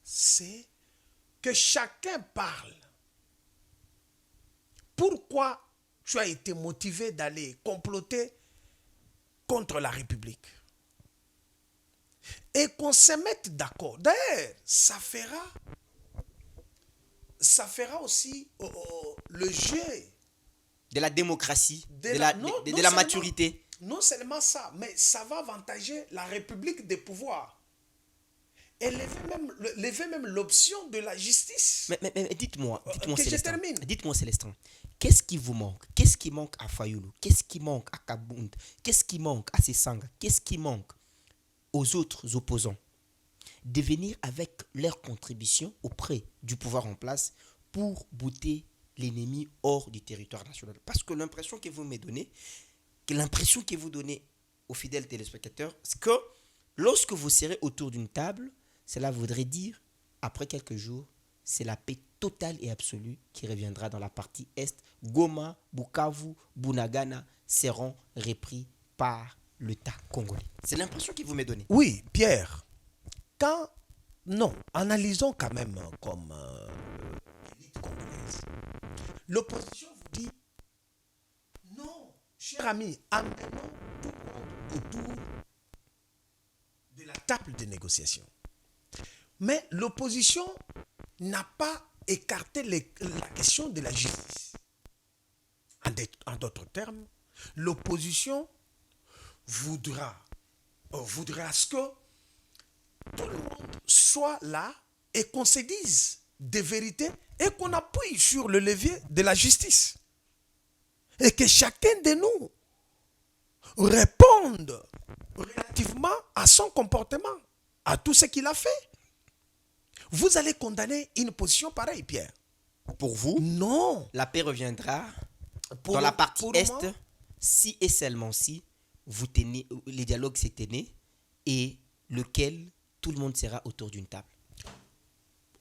C'est que chacun parle. Pourquoi tu as été motivé d'aller comploter contre la République? Et qu'on se mette d'accord. D'ailleurs, ça fera aussi le jeu de la démocratie, de la seulement, maturité. Non seulement ça, mais ça va avantager la République des pouvoirs. Et lever même l'option de la justice. Mais dites-moi, Célestin, Célestin, qu'est-ce qui vous manque? Qu'est-ce qui manque à Fayulu? Qu'est-ce qui manque à Kabound? Qu'est-ce qui manque à Sesanga? Qu'est-ce qui manque aux autres opposants? De venir avec leur contribution auprès du pouvoir en place pour bouter l'ennemi hors du territoire national. Parce que l'impression que vous me donnez, aux fidèles téléspectateurs, c'est que lorsque vous serez autour d'une table, cela voudrait dire, après quelques jours, c'est la paix totale et absolue qui reviendra dans la partie Est. Goma, Bukavu, Bunagana seront repris par l'État congolais. C'est l'impression que vous me donnez. Oui, Pierre. Non, analysons quand même comme l'élite congolaise. L'opposition vous dit, non, cher ami, amenons tout le monde autour de la table de négociation. Mais l'opposition n'a pas écarté la question de la justice. En d'autres termes, l'opposition voudra à ce que tout le monde soit là et qu'on se dise des vérités et qu'on appuie sur le levier de la justice. Et que chacun de nous réponde relativement à son comportement, à tout ce qu'il a fait. Vous allez condamner une position pareille, Pierre? Pour vous, non. La paix reviendra dans la partie Est si et seulement si les dialogues se tenaient et lequel tout le monde sera autour d'une table.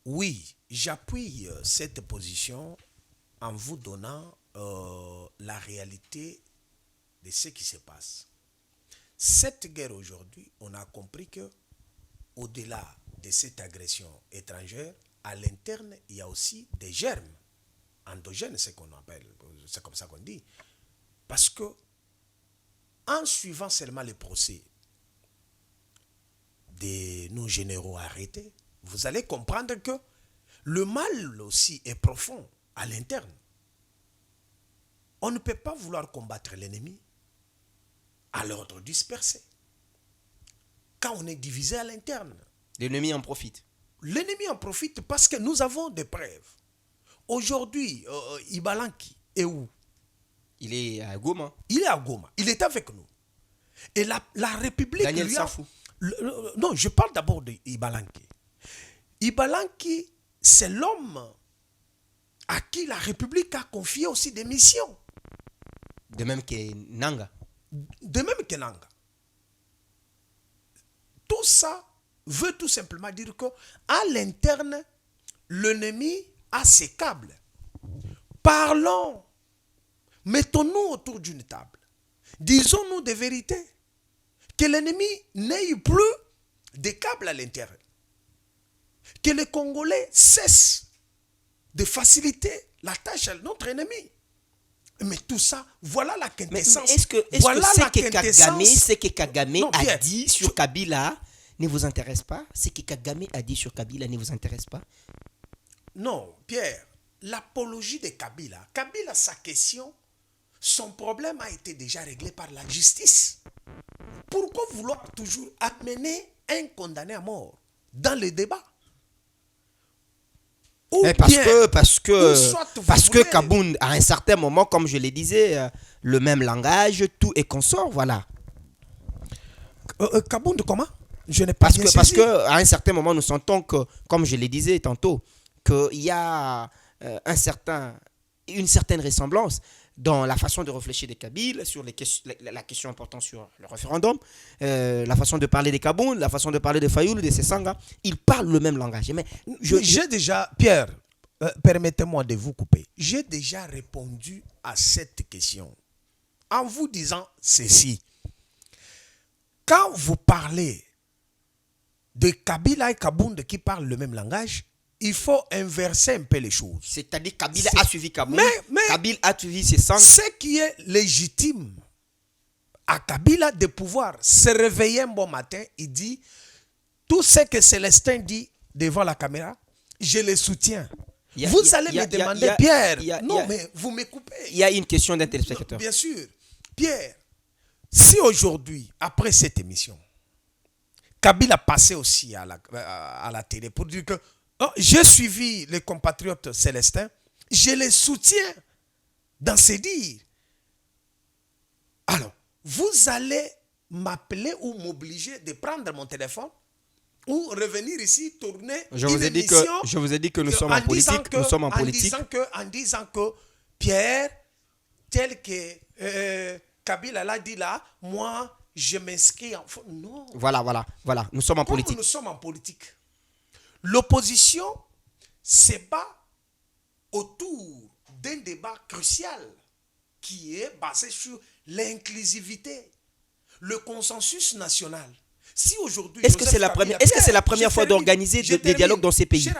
Oui, j'appuie cette position en vous donnant la réalité de ce qui se passe. Cette guerre aujourd'hui, on a compris que au-delà de cette agression étrangère, à l'interne, il y a aussi des germes endogènes, c'est qu'on appelle, c'est comme ça qu'on dit. Parce que en suivant seulement les procès de nos généraux arrêtés, vous allez comprendre que le mal aussi est profond à l'interne. On ne peut pas vouloir combattre l'ennemi à l'ordre dispersé. Quand on est divisé à l'interne, l'ennemi en profite. L'ennemi en profite parce que nous avons des preuves. Aujourd'hui, Ibalanki est où? Il est à Goma. Il est à Goma. Il est avec nous. Et la République... Daniel Safou. Non, je parle d'abord d'Ibalanki. Ibalanki, c'est l'homme à qui la République a confié aussi des missions. De même que Nanga. De même que Nanga. Tout ça veut tout simplement dire qu'à l'interne, l'ennemi a ses câbles. Parlons. Mettons-nous autour d'une table. Disons-nous des vérités. Que l'ennemi n'ait plus de câbles à l'intérieur. Que les Congolais cessent de faciliter la tâche à notre ennemi. Mais tout ça, voilà la quintessence. Mais est-ce que ce que Kagame a dit sur Kabila ne vous intéresse pas? Ce que Kagame a dit sur Kabila ne vous intéresse pas? Non, Pierre, l'apologie de Kabila, sa question, son problème a été déjà réglé par la justice. Pourquoi vouloir toujours amener un condamné à mort dans le débat? Parce que Kabound, à un certain moment, comme je le disais, le même langage, tout est consort, voilà. Kabound, comment? Je n'ai pas bien saisi. Parce qu'à un certain moment, nous sentons que, comme je le disais tantôt, qu'il y a une certaine ressemblance. dans la façon de réfléchir des Kabyles, sur la question importante sur le référendum, la façon de parler des Kaboun, la façon de parler de Fayoul, de Sessanga. Ils parlent le même langage. Mais j'ai déjà, Pierre, permettez-moi de vous couper. J'ai déjà répondu à cette question en vous disant ceci. Quand vous parlez de Kabila et Kabound qui parlent le même langage, il faut inverser un peu les choses. C'est-à-dire Kabila a suivi Kabound, mais Kabila a suivi Sessanga. Ce qui est légitime à Kabila de pouvoir se réveiller un bon matin, il dit tout ce que Célestin dit devant la caméra, je le soutiens. Vous allez me demander, Pierre, non mais vous me coupez. Il y a une question d'un téléspectateur. Bien sûr. Pierre, si aujourd'hui, après cette émission, Kabila passait aussi à la télé pour dire que j'ai suivi les compatriotes Célestins, je les soutiens dans ces dires. Alors, vous allez m'appeler ou m'obliger de prendre mon téléphone ou revenir ici, tourner je vous ai dit que nous sommes en politique. Nous sommes en politique. En disant que Pierre, tel que Kabila l'a dit là, moi, je m'inscris en... Non. Voilà. Nous sommes en politique. Nous sommes en politique. L'opposition se bat autour d'un débat crucial qui est basé sur l'inclusivité, le consensus national. Si aujourd'hui... Est-ce que c'est la première fois d'organiser des dialogues dans ces pays?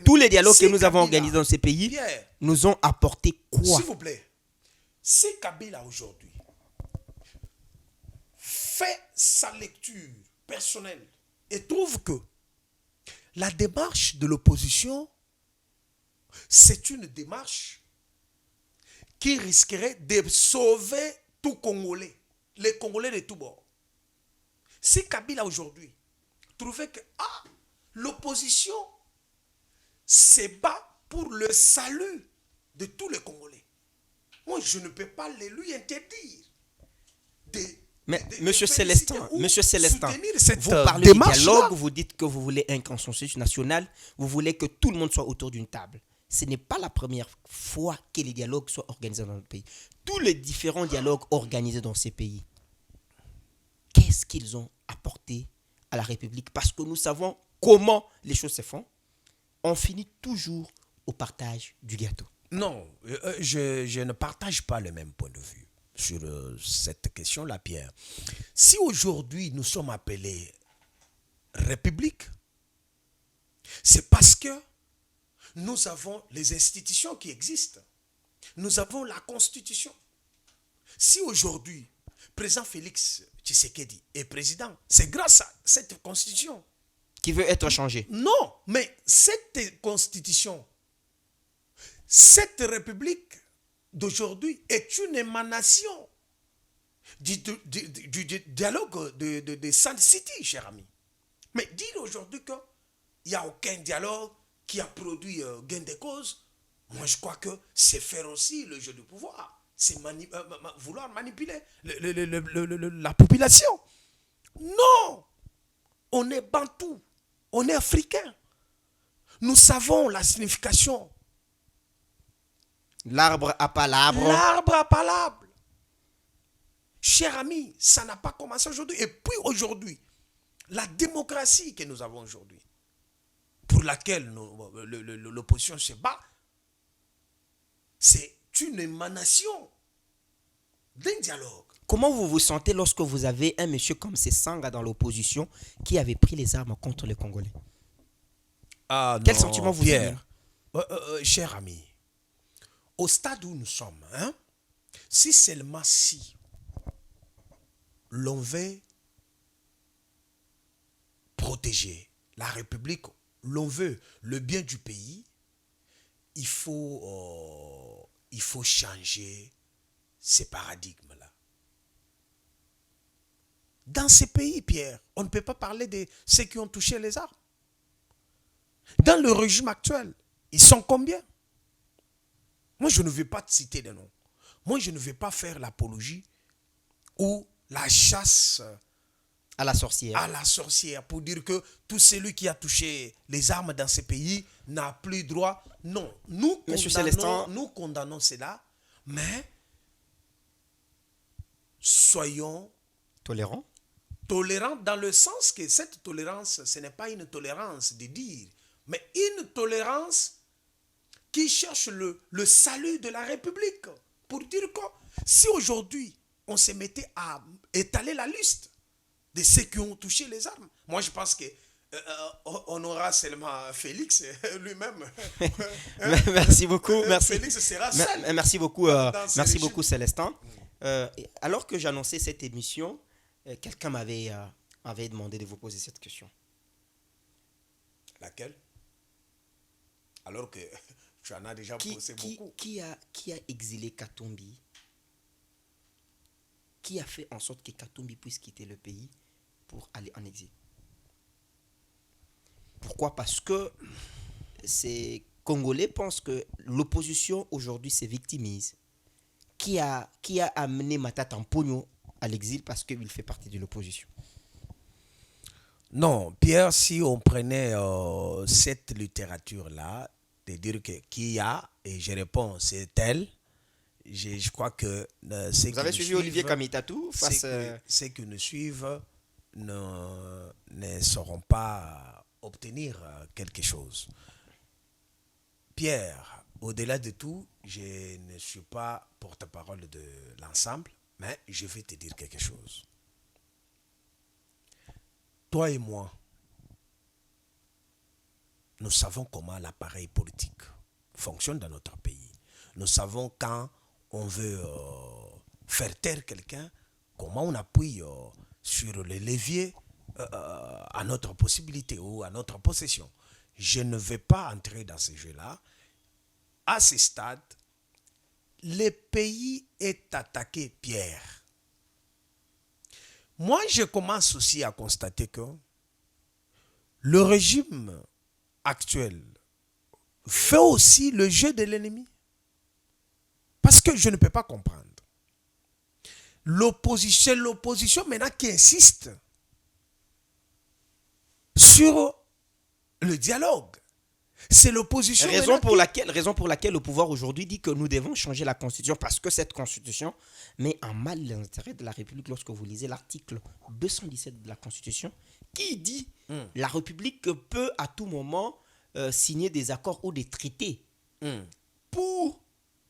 Tous les dialogues que nous avons organisés dans ces pays nous ont apporté quoi? S'il vous plaît, si Kabila aujourd'hui fait sa lecture personnelle et trouve que la démarche de l'opposition, c'est une démarche qui risquerait de sauver tout Congolais, les Congolais de tous bords. Si Kabila aujourd'hui trouvait que l'opposition se bat pour le salut de tous les Congolais, moi je ne peux pas lui interdire Monsieur Célestin, vous parlez de dialogue, vous dites que vous voulez un consensus national, vous voulez que tout le monde soit autour d'une table. Ce n'est pas la première fois que les dialogues soient organisés dans notre pays. Tous les différents dialogues organisés dans ces pays, qu'est-ce qu'ils ont apporté à la République? Parce que nous savons comment les choses se font. On finit toujours au partage du gâteau. Non, je ne partage pas le même point de vue sur cette question-là, Pierre. Si aujourd'hui nous sommes appelés République, c'est parce que nous avons les institutions qui existent. Nous avons la Constitution. Si aujourd'hui, président Félix Tshisekedi est président, c'est grâce à cette Constitution. Qui veut être changée? Non, mais cette Constitution, cette République d'aujourd'hui est une émanation du dialogue de Sun City, cher ami. Mais dire aujourd'hui qu'il n'y a aucun dialogue qui a produit gain de cause, moi je crois que c'est faire aussi le jeu du pouvoir. C'est vouloir manipuler la population. Non! On est bantou, on est africain. Nous savons la signification. L'arbre à palabre. L'arbre à palabre. Cher ami, ça n'a pas commencé aujourd'hui. Et puis aujourd'hui, la démocratie que nous avons aujourd'hui, pour laquelle l'opposition se bat, c'est une émanation d'un dialogue. Comment vous vous sentez lorsque vous avez un monsieur comme Sessanga dans l'opposition qui avait pris les armes contre les Congolais? Quel sentiment vous avez? Cher ami, au stade où nous sommes, si seulement si l'on veut protéger la République, l'on veut le bien du pays, il faut changer ces paradigmes-là. Dans ces pays, Pierre, on ne peut pas parler de ceux qui ont touché les armes. Dans le régime actuel, ils sont combien? Moi, je ne vais pas te citer des noms. Moi, je ne vais pas faire l'apologie ou la chasse à la sorcière. À la sorcière, pour dire que tout celui qui a touché les armes dans ces pays n'a plus droit. Non, nous condamnons cela, mais soyons Tolérant. tolérants dans le sens que cette tolérance, ce n'est pas une tolérance de dire, mais une tolérance qui cherche le salut de la République. Pour dire que si aujourd'hui, on se mettait à étaler la liste de ceux qui ont touché les armes, moi je pense que on aura seulement Félix lui-même. Merci beaucoup. Merci. Félix sera seul. Merci beaucoup, dans ce merci régime. beaucoup Célestin. Alors que j'annonçais cette émission, quelqu'un m'avait demandé de vous poser cette question. Laquelle? Alors que tu en as déjà posé beaucoup. Qui a exilé Katumbi? Qui a fait en sorte que Katumbi puisse quitter le pays pour aller en exil? Pourquoi? Parce que ces Congolais pensent que l'opposition aujourd'hui se victimise. Qui a amené Matata Mponyo à l'exil parce qu'il fait partie de l'opposition? Non, Pierre, si on prenait cette littérature-là, de dire que qui a, et je réponds, c'est elle, je crois que Vous avez suivi Olivier Kamitatou face... ceux qui nous suivent ne sauront pas obtenir quelque chose. Pierre, au-delà de tout, je ne suis pas porte-parole de l'ensemble, mais je vais te dire quelque chose. Toi et moi, nous savons comment l'appareil politique fonctionne dans notre pays. Nous savons quand on veut faire taire quelqu'un, comment on appuie sur les leviers à notre possibilité ou à notre possession. Je ne vais pas entrer dans ce jeu-là. À ce stade, le pays est attaqué, Pierre. Moi, je commence aussi à constater que le régime actuel fait aussi le jeu de l'ennemi. Parce que je ne peux pas comprendre. C'est l'opposition maintenant qui insiste sur le dialogue. C'est l'opposition. Raison pour laquelle le pouvoir aujourd'hui dit que nous devons changer la constitution parce que cette constitution met en mal les intérêts de la République. Lorsque vous lisez l'article 217 de la constitution qui dit la République peut à tout moment signer des accords ou des traités pour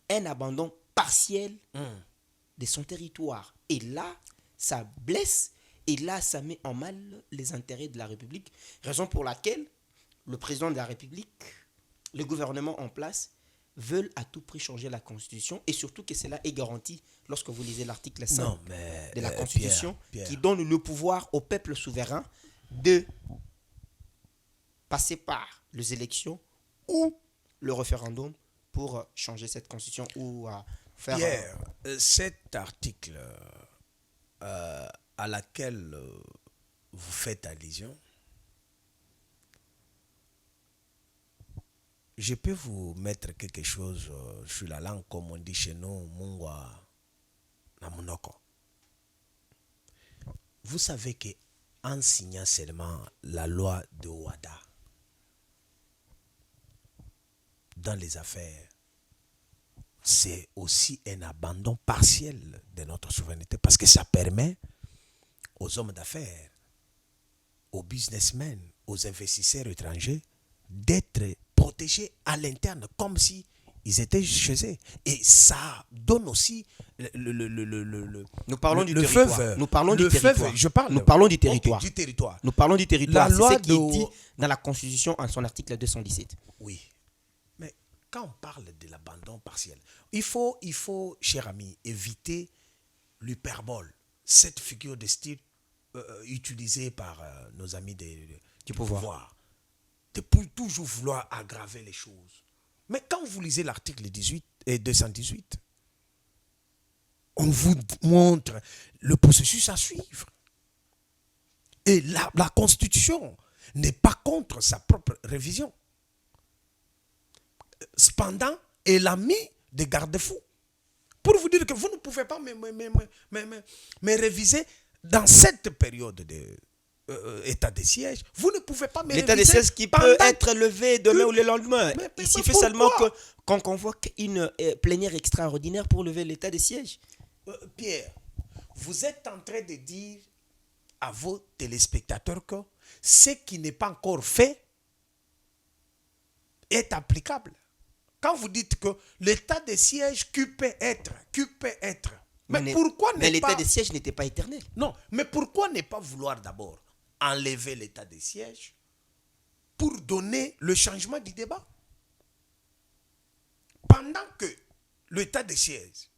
un abandon partiel de son territoire. Et là, ça blesse et là, ça met en mal les intérêts de la République. Raison pour laquelle le président de la République, le gouvernement en place, veulent à tout prix changer la Constitution et surtout que cela est garanti lorsque vous lisez l'article 5 de la Constitution Pierre. qui donne le pouvoir au peuple souverain de passer par les élections ou le référendum pour changer cette Constitution ou faire... Pierre, cet article à laquelle vous faites allusion, je peux vous mettre quelque chose sur la langue, comme on dit chez nous, Mungwa Namunoko. Vous savez qu'en signant seulement la loi de Ouada dans les affaires, c'est aussi un abandon partiel de notre souveraineté parce que ça permet aux hommes d'affaires, aux businessmen, aux investisseurs étrangers d'être protégés à l'interne comme si ils étaient chez eux. Et ça donne aussi Nous parlons du territoire. Nous parlons du territoire. Nous parlons du territoire. Okay, du territoire. Nous parlons du territoire. La loi c'est ce qui est dit dans la Constitution en son article 217. Oui. Mais quand on parle de l'abandon partiel, il faut, cher ami, éviter l'hyperbole. Cette figure de style utilisée par nos amis du pouvoir. De toujours vouloir aggraver les choses. Mais quand vous lisez l'article 18 et 218, on vous montre le processus à suivre. Et la Constitution n'est pas contre sa propre révision. Cependant, elle a mis des garde-fous pour vous dire que vous ne pouvez pas me réviser dans cette période de état de siège. Vous ne pouvez pas me l'état de siège qui peut être levé demain ou le lendemain. Il suffit seulement qu'on convoque une plénière extraordinaire pour lever l'état de siège. Pierre, vous êtes en train de dire à vos téléspectateurs que ce qui n'est pas encore fait est applicable. Quand vous dites que l'état de siège qui peut être, mais pourquoi mais ne l'état pas... de siège n'était pas éternel. Non, mais pourquoi ne pas vouloir d'abord enlever l'état de siège pour donner le changement du débat? Pendant que l'état de siège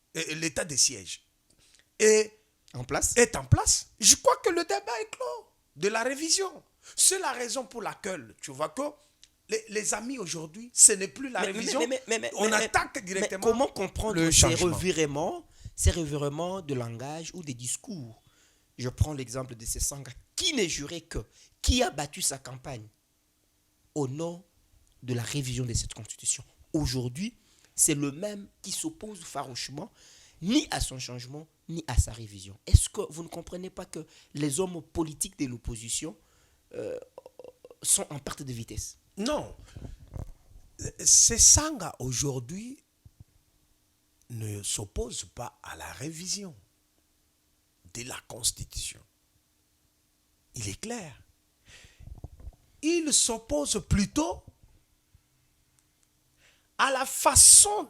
est En place. en place, je crois que le débat est clos de la révision. C'est la raison pour laquelle tu vois que les amis aujourd'hui, ce n'est plus la révision. On attaque directement. Mais comment comprendre le ces revirements de langage ou des discours? Je prends l'exemple de Sesanga, qui n'est juré que, qui a battu sa campagne au nom de la révision de cette constitution. Aujourd'hui, c'est le même qui s'oppose farouchement ni à son changement, ni à sa révision. Est-ce que vous ne comprenez pas que les hommes politiques de l'opposition sont en perte de vitesse? Non. Sesanga aujourd'hui ne s'oppose pas à la révision de la Constitution. Il est clair. Il s'oppose plutôt à la façon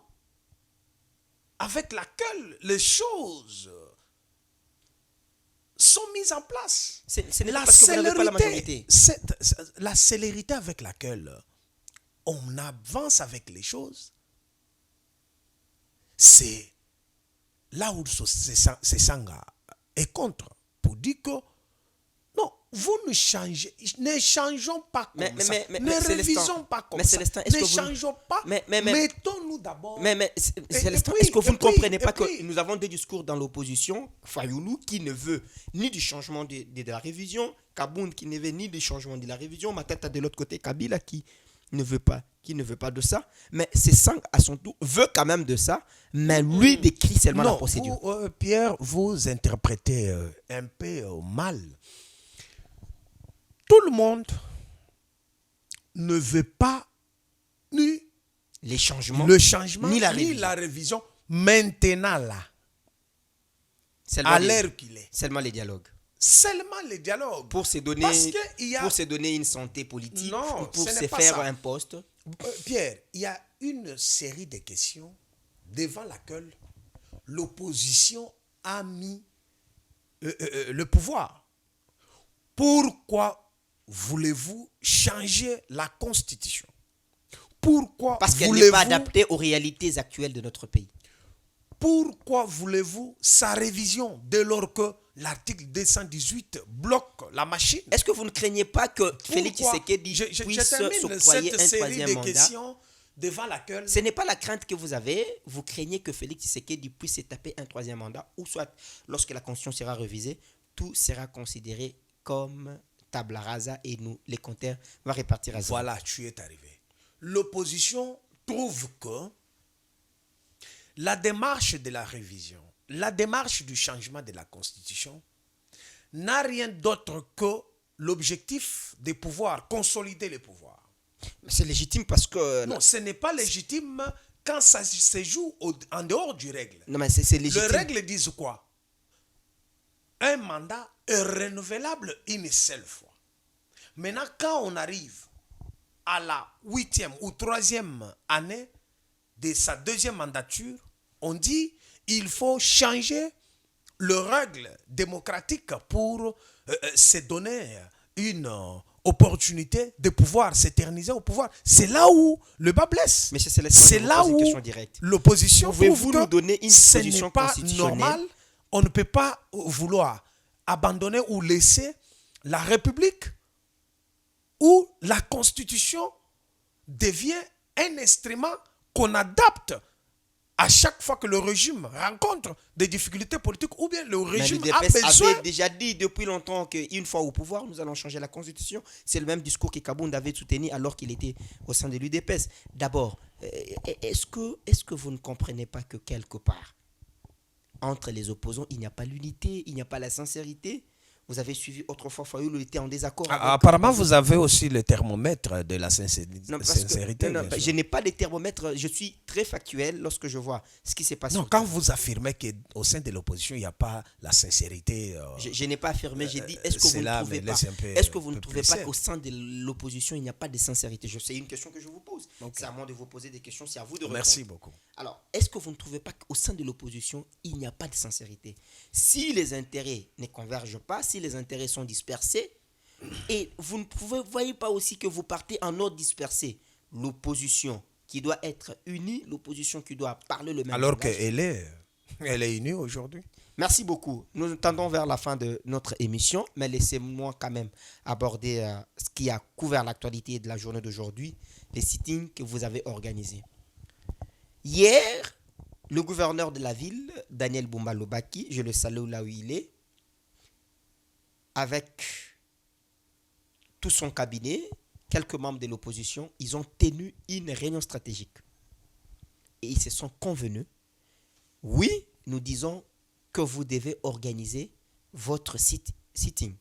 avec laquelle les choses sont mises en place. Ce n'est pas parce que vous n'avez pas la majorité. La célérité avec laquelle on avance avec les choses, c'est là où Sesanga est contre, pour dire que non, vous ne changeons pas comme ça. Ne révisons pas comme ça. Ne changeons pas. Mettons-nous d'abord. Célestin, est-ce que vous ne comprenez pas que nous avons des discours dans l'opposition, Fayoulou qui ne veut ni du changement de la révision, Kaboun qui ne veut ni du changement de la révision, Matata de l'autre côté, Kabila qui ne veut pas de ça, mais Sesanga à son tour veut quand même de ça, mais lui décrit seulement la procédure. Pierre, vous interprétez un peu mal. Tout le monde ne veut pas ni le changement ni la révision maintenant là, à l'heure qu'il est. Seulement les dialogues. Seulement les dialogues. Pour se donner une santé politique, non, ou pour se faire un poste. Pierre, il y a une série de questions devant laquelle l'opposition a mis le pouvoir. Pourquoi voulez-vous changer la Constitution? Pourquoi Parce qu'elle n'est pas adaptée aux réalités actuelles de notre pays. Pourquoi voulez-vous sa révision dès lors que l'article 218 bloque la machine? Est-ce que vous ne craignez pas que Félix Tshisekedi puisse s'octroyer un troisième mandat devant laquelle... Ce n'est pas la crainte que vous avez. Vous craignez que Félix Tshisekedi puisse se taper un troisième mandat, ou soit, lorsque la Constitution sera révisée, tout sera considéré comme tabla rasa et nous, les compteurs, va répartir à zéro. Voilà, tu es arrivé. L'opposition trouve que la démarche de la révision, la démarche du changement de la Constitution n'a rien d'autre que l'objectif de pouvoir consolider les pouvoirs. C'est légitime parce que... Non, ce n'est pas légitime quand ça se joue en dehors du règle. Non, mais c'est légitime. Les règles disent quoi? Un mandat est renouvelable une seule fois. Maintenant, quand on arrive à la 8e ou 3e année de sa deuxième mandature, on dit il faut changer le règle démocratique pour se donner une opportunité de pouvoir s'éterniser au pouvoir. C'est là où le bas blesse. Mais c'est là où l'opposition pouvez-vous nous donner une position constitutionnelle? Normal. On ne peut pas vouloir abandonner ou laisser la République où la Constitution devient un instrument qu'on adapte à chaque fois que le régime rencontre des difficultés politiques ou bien le régime a besoin... avait déjà dit depuis longtemps qu'une fois au pouvoir, nous allons changer la Constitution. C'est le même discours que Kabound avait soutenu alors qu'il était au sein de l'UDPS. D'abord, est-ce que vous ne comprenez pas que quelque part, entre les opposants, il n'y a pas l'unité, il n'y a pas la sincérité? Vous avez suivi autrefois Fayoulou était en désaccord avec... Apparemment, vous avez aussi le thermomètre de la sincérité. Non, parce que, sincérité, non, bien je sûr. n'ai pas de thermomètre, je suis très factuel lorsque je vois ce qui s'est passé. Non, quand vous affirmez qu'au sein de l'opposition, il n'y a pas la sincérité... Je n'ai pas affirmé, j'ai dit, est-ce que vous ne cela trouvez me pas, laisse un peu est-ce que vous ne trouvez pas perplexe. qu'au sein de l'opposition, il n'y a pas de sincérité? C'est une question que je vous pose. Ok. C'est à moi de vous poser des questions, c'est à vous de répondre. Merci beaucoup. Alors, est-ce que vous ne trouvez pas qu'au sein de l'opposition, il n'y a pas de sincérité? Si les intérêts ne convergent pas, si les intérêts sont dispersés, et vous ne voyez pas aussi que vous partez en ordre dispersé, l'opposition qui doit être unie, l'opposition qui doit parler le même Alors langage. elle est unie aujourd'hui. Merci beaucoup. Nous tendons vers la fin de notre émission, mais laissez-moi quand même aborder ce qui a couvert l'actualité de la journée d'aujourd'hui, les sittings que vous avez organisés. Hier, le gouverneur de la ville, Daniel Boumba Lobaki, je le salue là où il est, avec tout son cabinet, quelques membres de l'opposition, ils ont tenu une réunion stratégique. Et ils se sont convenus. Oui, nous disons que vous devez organiser votre sitting,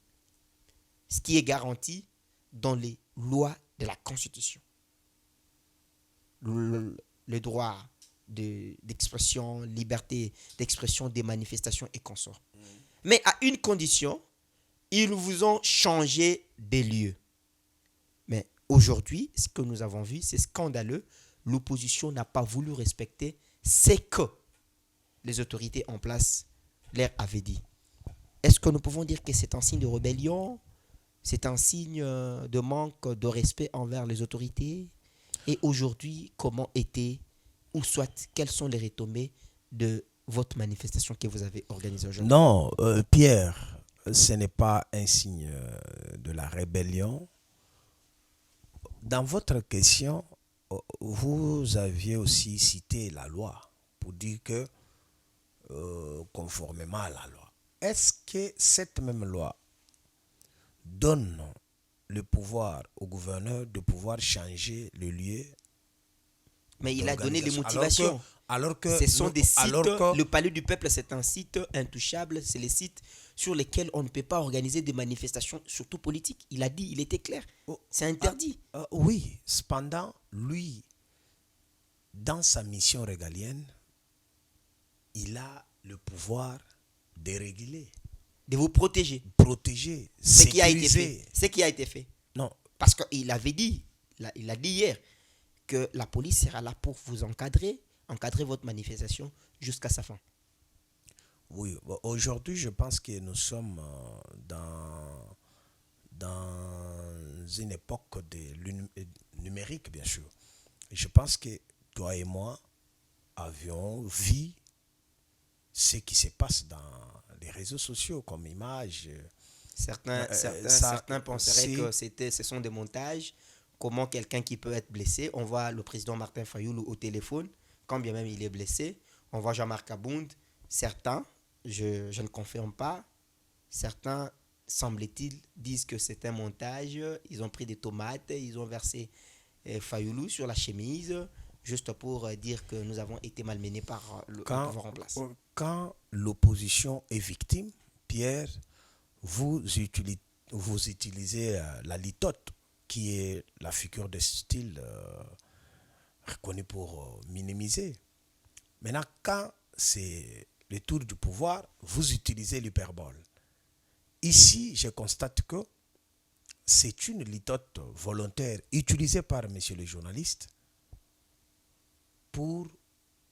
ce qui est garanti dans les lois de la Constitution. Le droit d'expression, liberté d'expression, des manifestations et consorts. Mais à une condition, ils vous ont changé des lieux. Mais aujourd'hui, ce que nous avons vu, c'est scandaleux. L'opposition n'a pas voulu respecter ce que les autorités en place leur avaient dit. Est-ce que nous pouvons dire que c'est un signe de rébellion? C'est un signe de manque de respect envers les autorités? Et aujourd'hui, comment était, ou soit, quelles sont les retombées de votre manifestation que vous avez organisée aujourd'hui? Non, Pierre, ce n'est pas un signe de la rébellion. Dans votre question, vous aviez aussi cité la loi pour dire que conformément à la loi. Est-ce que cette même loi donne le pouvoir au gouverneur de pouvoir changer le lieu? Mais il a donné les d'organisation? motivations. Alors que Ce sont des sites, que- le Palais du Peuple, c'est un site intouchable, c'est les sites sur lesquels on ne peut pas organiser des manifestations, surtout politiques. Il a dit, il était clair, c'est interdit. Oui, cependant, lui, dans sa mission régalienne, il a le pouvoir de réguler, De vous protéger. protéger, Ce qui a été sécuriser. fait. Ce qui a été fait. Non, Parce qu'il avait dit, il a dit hier, que la police sera là pour vous encadrer votre manifestation jusqu'à sa fin. oui, aujourd'hui, je pense que nous sommes dans une époque numérique, bien sûr. Et je pense que toi et moi avions vu ce qui se passe dans les réseaux sociaux comme images. Certains penseraient que ce sont des montages. Comment quelqu'un qui peut être blessé, on voit le président Martin Fayoulou au téléphone, quand bien même il est blessé, on voit Jean-Marc Abound, certains, je ne confirme pas, certains, semble-t-il, disent que c'est un montage, ils ont pris des tomates, ils ont versé Fayoulou sur la chemise, juste pour dire que nous avons été malmenés par le pouvoir en place. Quand l'opposition est victime, Pierre, vous utilisez la litote, qui est la figure de style reconnue pour minimiser. Maintenant, quand c'est le tour du pouvoir, vous utilisez l'hyperbole. Ici, je constate que c'est une litote volontaire utilisée par monsieur le journaliste pour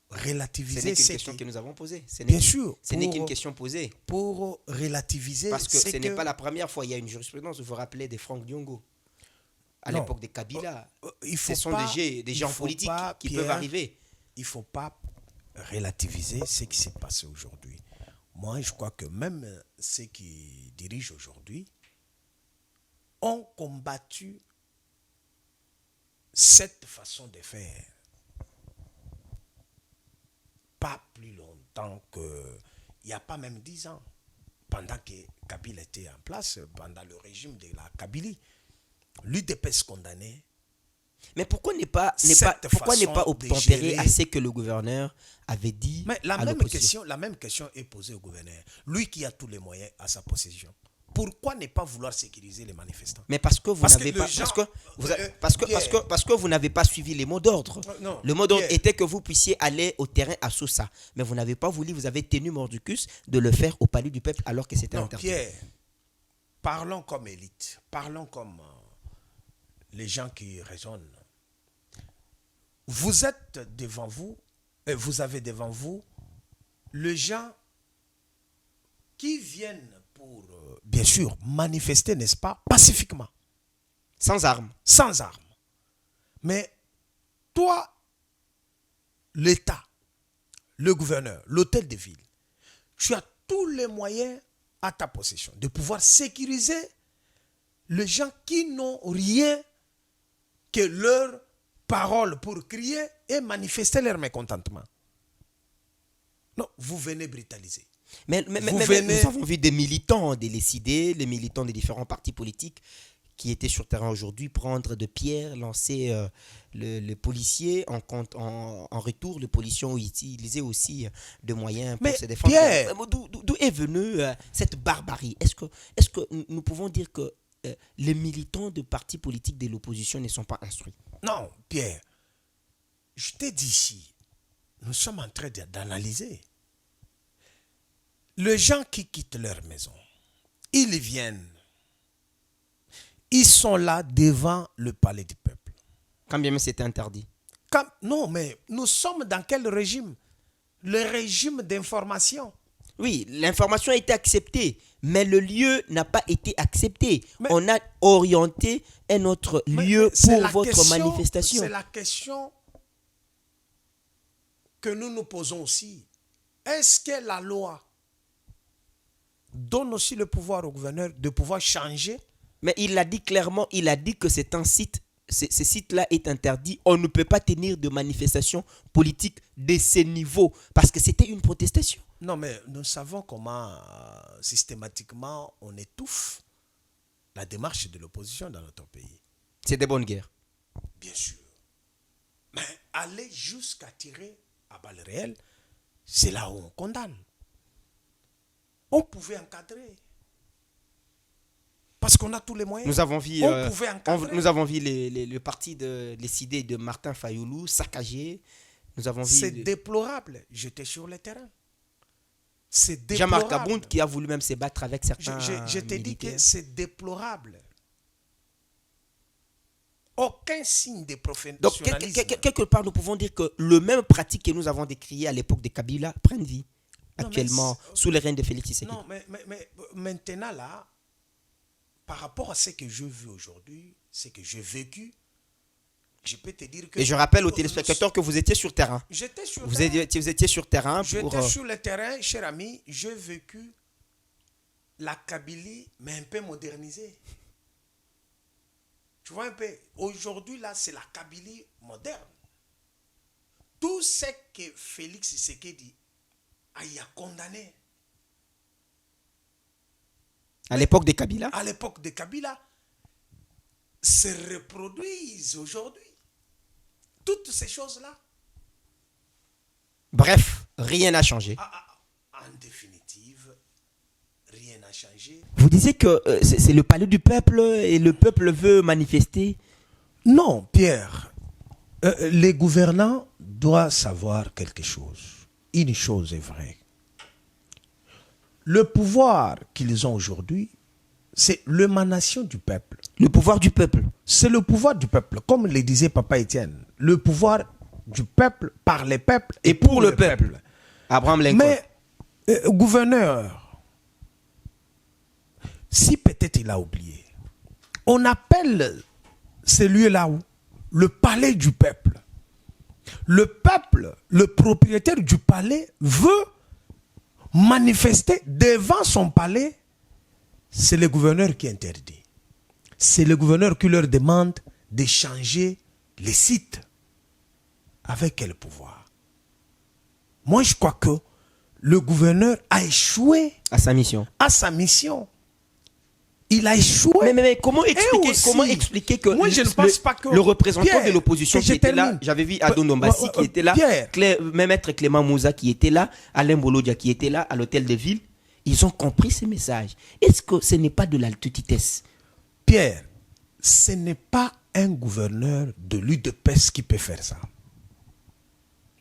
relativiser. Ce n'est qu'une question que nous avons posée. Bien sûr. Ce n'est qu'une question posée. Pour relativiser. Parce que ce n'est pas la première fois. Il y a une jurisprudence, vous vous rappelez, de Franck Diongo. À l'époque de Kabila. Ce sont des gens politiques qui peuvent arriver. Il ne faut pas relativiser ce qui s'est passé aujourd'hui. Moi, je crois que même ceux qui dirigent aujourd'hui ont combattu cette façon de faire. Pas plus longtemps que... Il n'y a pas même 10 ans, pendant que Kabila était en place, pendant le régime de la Kabylie. L'UDPS condamné. Mais pourquoi ne pas obtempérer à ce que le gouverneur avait dit? Mais la même question est posée au gouverneur. Lui qui a tous les moyens à sa possession. pourquoi ne pas vouloir sécuriser les manifestants? Mais parce que vous n'avez pas, parce que vous n'avez pas suivi les mots d'ordre. Non, Le mot d'ordre Pierre. était que vous puissiez aller au terrain à Sousa, mais vous n'avez pas voulu, vous avez tenu mordicus de le faire au palais du peuple alors que c'était Non, interdit. Pierre, parlons comme élite, parlons comme les gens qui raisonnent. Vous êtes devant vous, vous avez devant vous les gens qui viennent pour, bien sûr, manifester, n'est-ce pas, pacifiquement, Sans armes. sans armes. Mais toi, l'État, le gouverneur, l'hôtel de ville, tu as tous les moyens à ta possession de pouvoir sécuriser les gens qui n'ont rien que leurs paroles pour crier et manifester leur mécontentement. Non, vous venez brutaliser. Mais nous avons vu des militants des LCD, les militants des différents partis politiques qui étaient sur terrain aujourd'hui prendre de pierres, lancer le policier. En retour, les policiers ont utilisé aussi de moyens pour se défendre. Pierre, D'où est venue cette barbarie? Est-ce que nous pouvons dire que les militants de partis politiques de l'opposition ne sont pas instruits? non, Pierre, je t'ai dit ici, nous sommes en train d'analyser. Les gens qui quittent leur maison, ils viennent, ils sont là devant le palais du peuple. Quand bien même c'était interdit. Non, mais nous sommes dans quel régime? Le régime d'information. Oui, l'information a été acceptée, mais le lieu n'a pas été accepté. Mais, on a orienté un autre lieu pour votre manifestation. C'est la question que nous nous posons aussi. Est-ce que la loi donne aussi le pouvoir au gouverneur de pouvoir changer? Mais il l'a dit clairement, il a dit que c'est un site, ce site-là est interdit. On ne peut pas tenir de manifestation politique de ce niveau parce que c'était une protestation. Non, mais nous savons comment systématiquement on étouffe la démarche de l'opposition dans notre pays. C'est des bonnes guerres. Bien sûr. Mais aller jusqu'à tirer à balles réelles, c'est là où on condamne. On pouvait encadrer. Parce qu'on a tous les moyens. Nous avons vu, nous avons vu le parti de l'idée de Martin Fayoulou saccagé. C'est déplorable. J'étais sur le terrain. C'est déplorable. Jean-Marc Abound qui a voulu même se battre avec certains Je t'ai dit militaires. que c'est déplorable. Aucun signe de professionnalisme. Donc, quelque part, nous pouvons dire que le même pratique que nous avons décrié à l'époque de Kabila prenne vie actuellement sous le règne de Félix Tshisekedi. Non, mais maintenant, là, par rapport à ce que je vis aujourd'hui, ce que j'ai vécu, je peux te dire que... Et je rappelle aux téléspectateurs que vous étiez sur terrain. J'étais sur vous terrain. Étiez sur terrain. J'étais sur le terrain, cher ami. J'ai vécu la Kabylie, mais un peu modernisée. Tu vois un peu, aujourd'hui, là, c'est la Kabylie moderne. Tout ce que Félix Tshisekedi a condamné. À l'époque de Kabila. À l'époque de Kabila, se reproduisent aujourd'hui. Toutes ces choses-là. Bref, rien n'a changé. En définitive, rien n'a changé. Vous disiez que c'est le palais du peuple et le peuple veut manifester? Non, Pierre. Les gouvernants doivent savoir quelque chose. Une chose est vraie. Le pouvoir qu'ils ont aujourd'hui, c'est l'émanation du peuple. Le pouvoir du peuple. C'est le pouvoir du peuple. Comme le disait Papa Étienne, le pouvoir du peuple par les peuples et pour le peuple. Abraham Lincoln. Mais, gouverneur, si peut-être il a oublié, on appelle ce lieu-là où le palais du peuple. Le peuple, le propriétaire du palais, veut manifester devant son palais. C'est le gouverneur qui interdit. C'est le gouverneur qui leur demande de changer les sites. Avec quel pouvoir? Moi, je crois que le gouverneur a échoué à sa mission. Il a échoué. Mais comment expliquer que moi, je ne pense pas que le représentant Pierre, de l'opposition qui était là, j'avais vu Adon Dombassi qui était là, même Maître Clément Mouza qui était là, Alain Bolodia qui était là à l'hôtel de ville, Ils ont compris ces messages. Est-ce que ce n'est pas de l'altutitesse? Pierre, ce n'est pas un gouverneur de l'UDPS qui peut faire ça.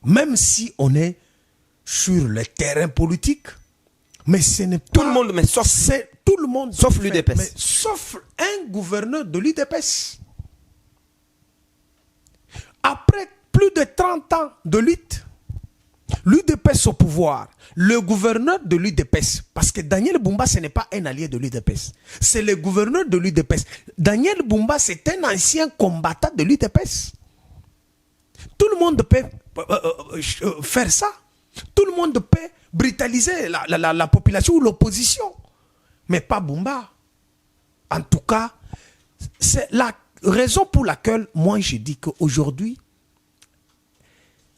Même si on est sur le terrain politique, mais ce n'est pas... Tout le monde, mais sauf... Tout le monde Sauf l'UDPS. Sauf un gouverneur de l'UDPS. Après plus de 30 ans de lutte, l'UDPS au pouvoir, le gouverneur de l'UDPS, parce que Daniel Bumba, ce n'est pas un allié de l'UDPS, c'est le gouverneur de l'UDPS. Daniel Bumba, c'est un ancien combattant de l'UDPS. Tout le monde peut faire ça. Tout le monde peut brutaliser la population ou l'opposition. Mais pas Bumba. En tout cas, c'est la raison pour laquelle moi je dis qu'aujourd'hui,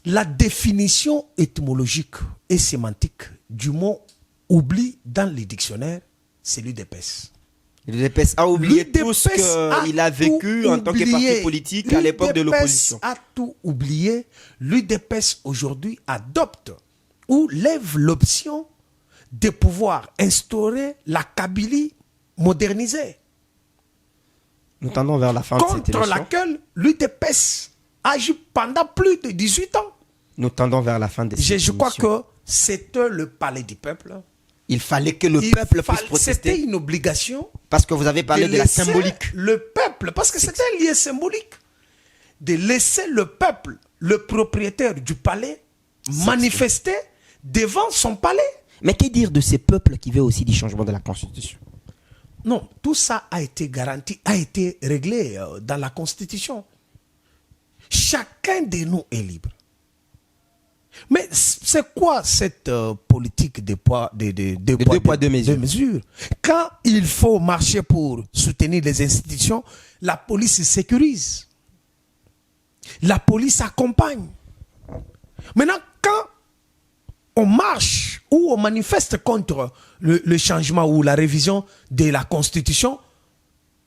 la définition étymologique et sémantique du mot oubli dans les dictionnaires, c'est l'UDPS. L'UDPS a oublié tout ce qu'il a vécu en tant que parti politique à l'époque de l'opposition. A tout oublié. L'UDPS aujourd'hui adopte ou lève l'option de pouvoir instaurer la Kabylie modernisée. Nous tendons vers la fin de cette émission. Contre laquelle l'UDPS agit pendant plus de 18 ans. Nous tendons vers la fin de cette émission. Je crois que c'était le palais du peuple. Il fallait que le peuple puisse protester. C'était une obligation. Parce que vous avez parlé de la symbolique. Le peuple, parce que c'était un lien symbolique. De laisser le peuple, le propriétaire du palais, manifester devant son palais. Mais que dire de ces peuples qui veulent aussi du changement de la Constitution? Non, tout ça a été garanti, a été réglé dans la Constitution. Chacun de nous est libre. Mais c'est quoi cette politique de deux poids, deux mesures? Quand il faut marcher pour soutenir les institutions, la police sécurise. La police accompagne. Maintenant, quand on marche ou on manifeste contre le changement ou la révision de la Constitution,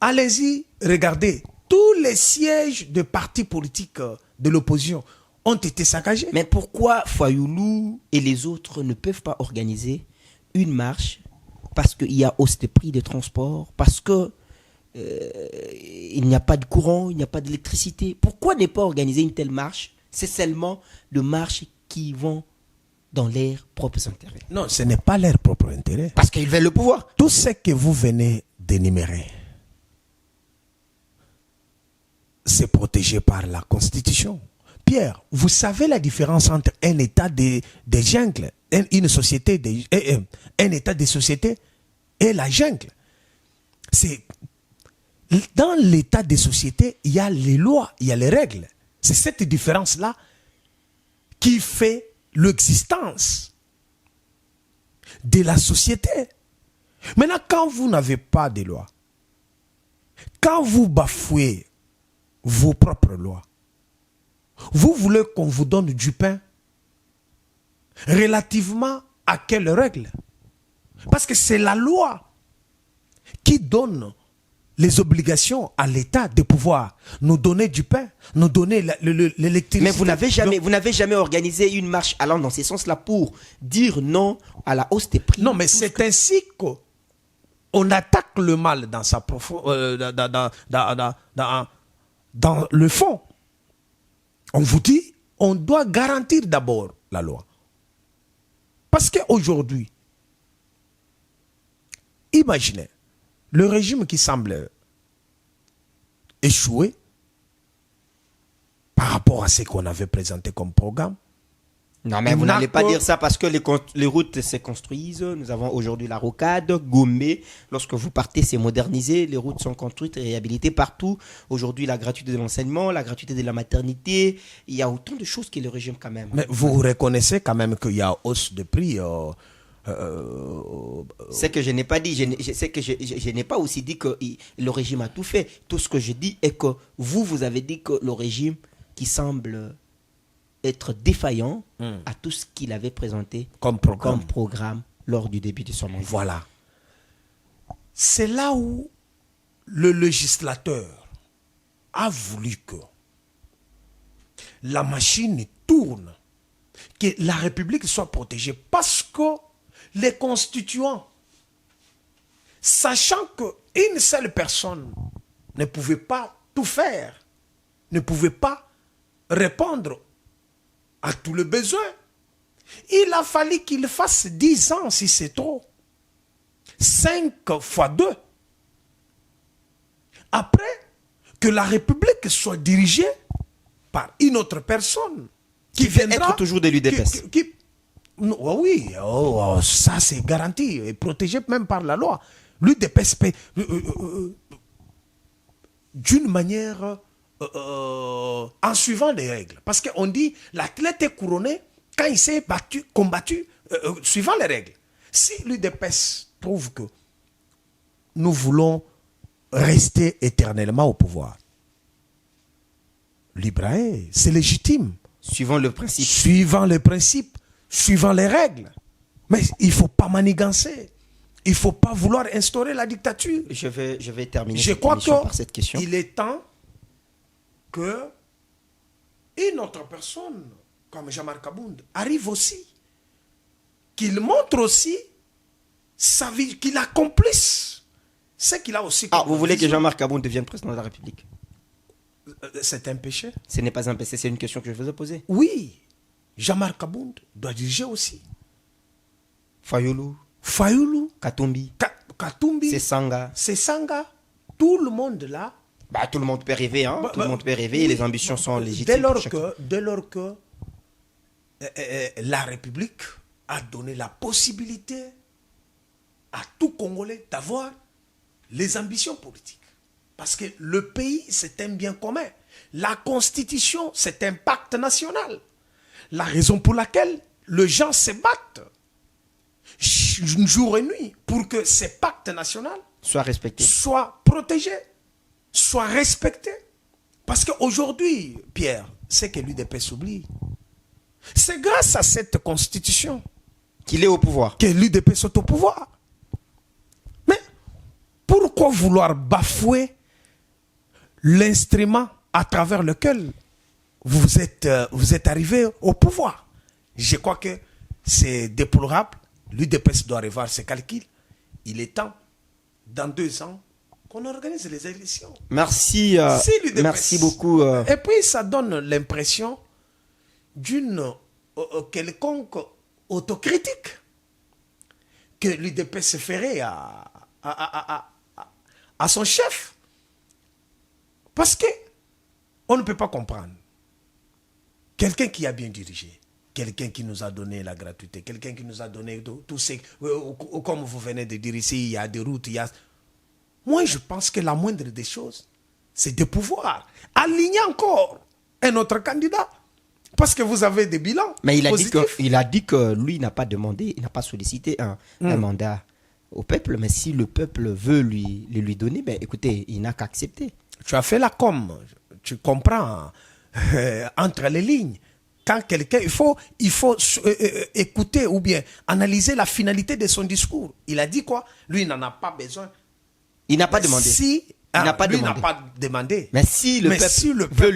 allez-y, regardez. Tous les sièges de partis politiques de l'opposition ont été saccagés. Mais pourquoi Fayoulou et les autres ne peuvent pas organiser une marche? Parce qu'il y a hausse des prix de transport, parce que il n'y a pas de courant, il n'y a pas d'électricité. Pourquoi ne pas organiser une telle marche? C'est seulement de marches qui vont dans leurs propres intérêts. Non, ce n'est pas leur propre intérêt. Parce qu'ils veulent le pouvoir. Tout ce que vous venez d'énumérer, c'est protégé par la Constitution. Pierre, vous savez la différence entre un état de jungle, une société, un état de société et la jungle. C'est dans l'état de société, il y a les lois, il y a les règles. C'est cette différence-là qui fait l'existence de la société. Maintenant, quand vous n'avez pas de loi, quand vous bafouez vos propres lois, vous voulez qu'on vous donne du pain relativement à quelles règles? Parce que c'est la loi qui donne les obligations à l'État de pouvoir nous donner du pain, nous donner l'électricité. Mais vous n'avez jamais organisé une marche allant dans ce sens-là pour dire non à la hausse des prix. Non, mais c'est ainsi qu'on attaque le mal dans sa dans le fond. On vous dit, on doit garantir d'abord la loi. Parce qu'aujourd'hui, imaginez, le régime qui semble échouer par rapport à ce qu'on avait présenté comme programme. Non, mais vous n'allez pas dire ça parce que les routes se construisent. Nous avons aujourd'hui la rocade, Gombe. Lorsque vous partez, c'est modernisé. Les routes sont construites et réhabilitées partout. Aujourd'hui, la gratuité de l'enseignement, la gratuité de la maternité. Il y a autant de choses que le régime quand même. Mais vous reconnaissez quand même qu'il y a hausse de prix. C'est que je n'ai pas dit. C'est que je n'ai pas aussi dit que le régime a tout fait. Tout ce que je dis est que vous avez dit que le régime qui semble être défaillant à tout ce qu'il avait présenté comme programme lors du début de son mandat. Voilà. C'est là où le législateur a voulu que la machine tourne, que la République soit protégée, parce que les constituants, sachant qu'une seule personne ne pouvait pas tout faire, ne pouvait pas répondre à tous les besoins. Il a fallu qu'il fasse 10 ans si c'est trop. 5 fois 2. Après que la République soit dirigée par une autre personne qui viendra être toujours de l'UDPS. Oui, ça c'est garanti et protégé même par la loi. L'UDPS d'une manière en suivant les règles. Parce qu'on dit l'athlète est couronné quand il s'est combattu suivant les règles. Si l'UDPS trouve que nous voulons rester éternellement au pouvoir, Librae, c'est légitime. Suivant le principe. Suivant les principes, suivant les règles. Mais il ne faut pas manigancer. Il ne faut pas vouloir instaurer la dictature. Je vais terminer cette émission par cette question. Il est temps que une autre personne, comme Jean-Marc Abound, arrive aussi. Qu'il montre aussi sa vie, qu'il accomplisse ce qu'il a aussi. Ah, vous voulez que Jean-Marc Abound devienne président de la République? C'est un péché? Ce n'est pas un péché, c'est une question que je vous ai posée. Oui, Jean-Marc Abound doit diriger aussi. Fayulu, Katumbi, c'est Sanga, tout le monde là. Bah, tout le monde peut rêver, hein. Tout le monde peut rêver et les ambitions sont légitimes. Dès lors que la République a donné la possibilité à tout Congolais d'avoir les ambitions politiques. Parce que le pays, c'est un bien commun. La Constitution, c'est un pacte national. La raison pour laquelle les gens se battent jour et nuit pour que ces pactes nationaux soient respectés, soient protégés, soient respectés. Parce qu'aujourd'hui, Pierre, c'est que l'UDPS oublie. C'est grâce à cette Constitution qu'il est au pouvoir. Que l'UDPS est au pouvoir. Mais pourquoi vouloir bafouer l'instrument à travers lequel vous êtes arrivé au pouvoir? Je crois que c'est déplorable. L'UDPS doit revoir ses calculs. Il est temps, dans 2 ans, qu'on organise les élections. Merci, merci beaucoup. Et puis, ça donne l'impression d'une quelconque autocritique que l'UDPS ferait à son chef. Parce que on ne peut pas comprendre. Quelqu'un qui a bien dirigé, quelqu'un qui nous a donné la gratuité, quelqu'un qui nous a donné tout ce... Comme vous venez de dire ici, il y a des routes, il y a... Moi, je pense que la moindre des choses, c'est de pouvoir aligner encore un autre candidat. Parce que vous avez des bilans. Mais il a dit que lui n'a pas demandé, il n'a pas sollicité un mandat au peuple. Mais si le peuple veut lui donner, ben écoutez, il n'a qu'à accepter. Tu as fait la com, tu comprends entre les lignes. Quand quelqu'un, il faut écouter ou bien analyser la finalité de son discours. Il a dit quoi? Lui, il n'en a pas besoin. Il n'a pas demandé. Il n'a pas demandé. Mais si le peuple veut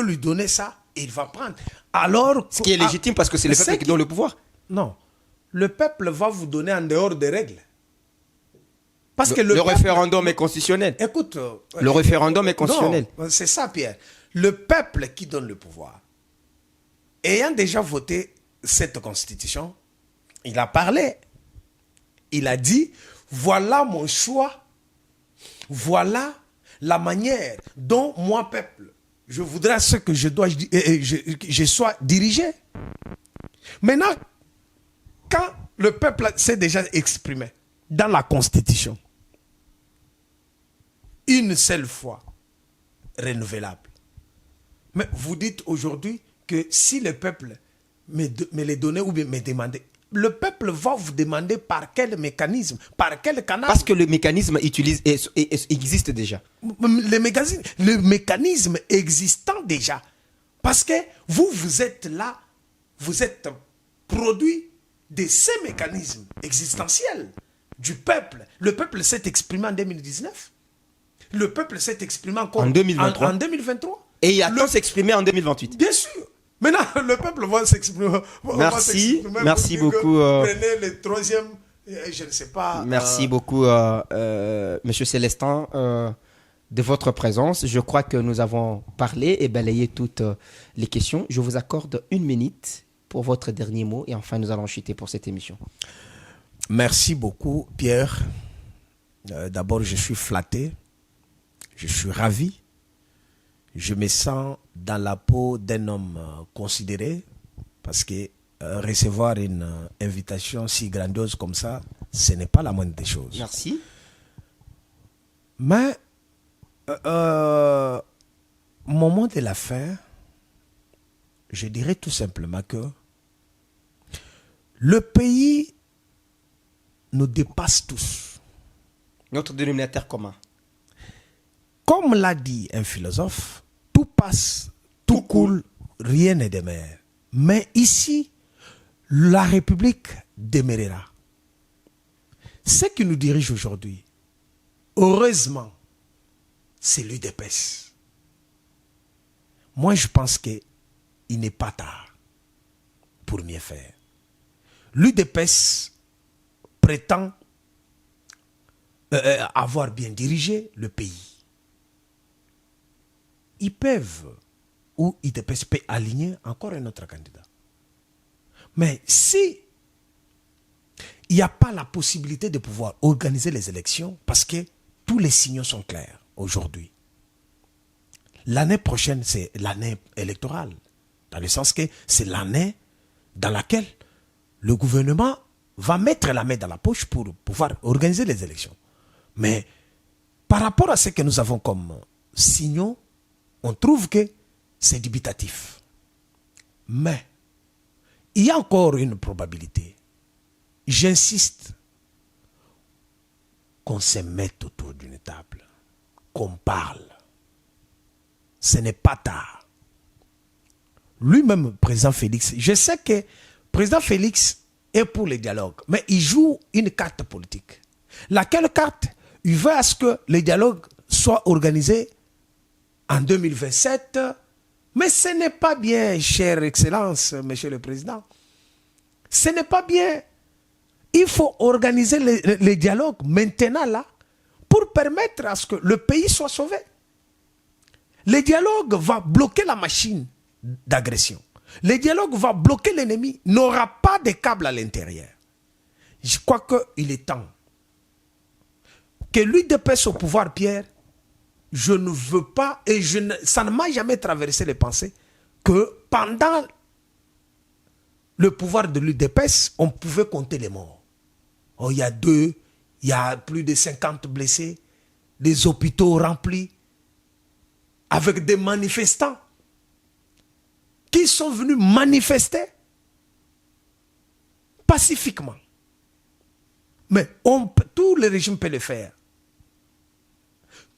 lui donner ça, il va prendre. Alors, ce qui est légitime parce que c'est le peuple qui donne le pouvoir. Non. Le peuple va vous donner en dehors des règles. Parce que le référendum est constitutionnel. Écoute. Le référendum est constitutionnel. C'est ça, Pierre. Le peuple qui donne le pouvoir. Ayant déjà voté cette constitution, il a parlé. Il a dit, voilà mon choix. Voilà la manière dont moi, peuple, je voudrais ce que je sois dirigé. Maintenant, quand le peuple s'est déjà exprimé dans la Constitution, une seule fois, renouvelable. Mais vous dites aujourd'hui que si le peuple me les donnait ou bien me demandait, le peuple va vous demander par quel mécanisme, par quel canal. Parce que le mécanisme existe déjà. Le mécanisme existant déjà. Parce que vous êtes là, vous êtes produit de ces mécanismes existentiels du peuple. Le peuple s'est exprimé en 2019. Le peuple s'est exprimé encore en 2023. En 2023. Et il attend s'exprimer en 2028. Bien sûr. Maintenant, le peuple va s'exprimer. Merci beaucoup. Prenez le troisième, je ne sais pas. Merci beaucoup, Monsieur Célestin, de votre présence. Je crois que nous avons parlé et balayé toutes les questions. Je vous accorde 1 minute pour votre dernier mot et enfin nous allons chuter pour cette émission. Merci beaucoup, Pierre. D'abord, je suis flatté, je suis ravi. Je me sens dans la peau d'un homme considéré parce que recevoir une invitation si grandiose comme ça, ce n'est pas la moindre des choses. Merci. Mais, mon mot de la fin, je dirais tout simplement que le pays nous dépasse tous. Notre dénominateur commun. Comme l'a dit un philosophe, tout passe, tout coule, rien ne demeure. Mais ici, la République demeurera. Ce qui nous dirige aujourd'hui, heureusement, c'est l'UDPS. Moi, je pense qu'il n'est pas tard pour mieux faire. L'UDPS prétend avoir bien dirigé le pays. Ils peuvent, ou l'UDPS peut aligner encore un autre candidat. Mais si il n'y a pas la possibilité de pouvoir organiser les élections, parce que tous les signaux sont clairs aujourd'hui. L'année prochaine, c'est l'année électorale, dans le sens que c'est l'année dans laquelle le gouvernement va mettre la main dans la poche pour pouvoir organiser les élections. Mais par rapport à ce que nous avons comme signaux, on trouve que c'est dubitatif. Mais il y a encore une probabilité. J'insiste qu'on se mette autour d'une table, qu'on parle. Ce n'est pas tard. Lui-même, président Félix, je sais que président Félix est pour le dialogue, mais il joue une carte politique. Laquelle carte? Il veut à ce que le dialogue soit organisé en 2027, mais ce n'est pas bien, chère Excellence, Monsieur le Président. Ce n'est pas bien. Il faut organiser le dialogue maintenant là pour permettre à ce que le pays soit sauvé. Le dialogue va bloquer la machine d'agression. Le dialogue va bloquer l'ennemi. Il n'aura pas de câble à l'intérieur. Je crois qu'il est temps que l'UDPS au pouvoir, Pierre, je ne veux pas, et ça ne m'a jamais traversé les pensées, que pendant le pouvoir de l'UDPS, on pouvait compter les morts. Oh, il y a plus de 50 blessés, des hôpitaux remplis, avec des manifestants qui sont venus manifester pacifiquement. Mais tous les régimes peuvent le faire.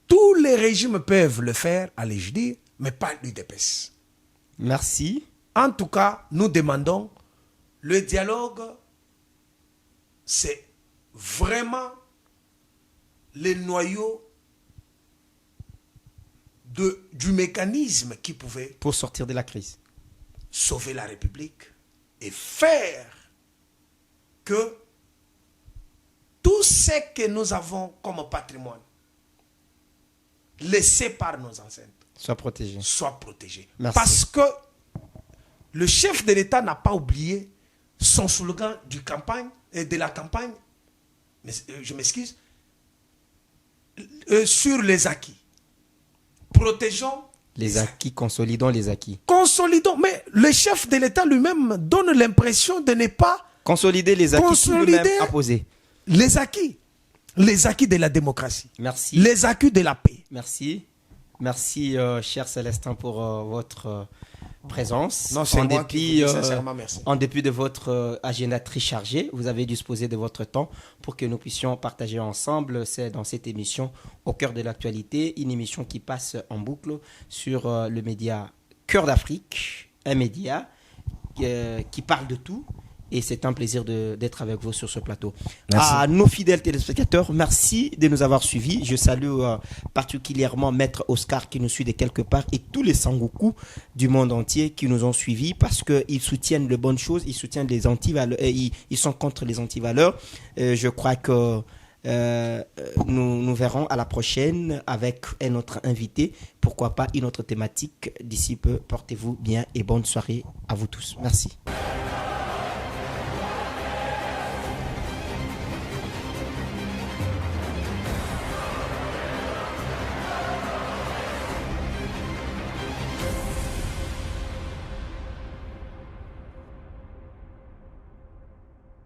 Tous les régimes peuvent le faire, allez je dire, mais pas l'UDPS. Merci. En tout cas, nous demandons le dialogue, c'est vraiment le noyau du mécanisme qui pouvait Pour sortir de la crise. sauver la République et faire que tout ce que nous avons comme patrimoine laissé par nos ancêtres Soit protégé. soit protégé. Merci. Parce que le chef de l'État n'a pas oublié son slogan de la campagne, mais, je m'excuse, sur les acquis. Protégeons Les acquis, consolidons les acquis. Consolidons. Mais le chef de l'État lui-même donne l'impression de ne pas Consolider les acquis qu'il lui-même a posés. les acquis. Les acquis de la démocratie. Merci. Les acquis de la paix. Merci. Merci, cher Célestin, pour votre présence. Non, c'est moi qui vous dis sincèrement merci. En dépit de votre agenda très chargé, vous avez disposé de votre temps pour que nous puissions partager ensemble. C'est dans cette émission Au cœur de l'actualité, une émission qui passe en boucle sur le média Cœur d'Afrique, un média qui parle de tout Et c'est un plaisir d'être avec vous sur ce plateau. Merci. À nos fidèles téléspectateurs, merci de nous avoir suivis. Je salue particulièrement Maître Oscar qui nous suit de quelque part et tous les Sangoku du monde entier qui nous ont suivis parce qu'ils soutiennent les bonnes choses, ils soutiennent les antivaleurs, ils sont contre les antivaleurs. Je crois que nous verrons à la prochaine avec un autre invité. Pourquoi pas une autre thématique. D'ici peu, portez-vous bien et bonne soirée à vous tous. Merci.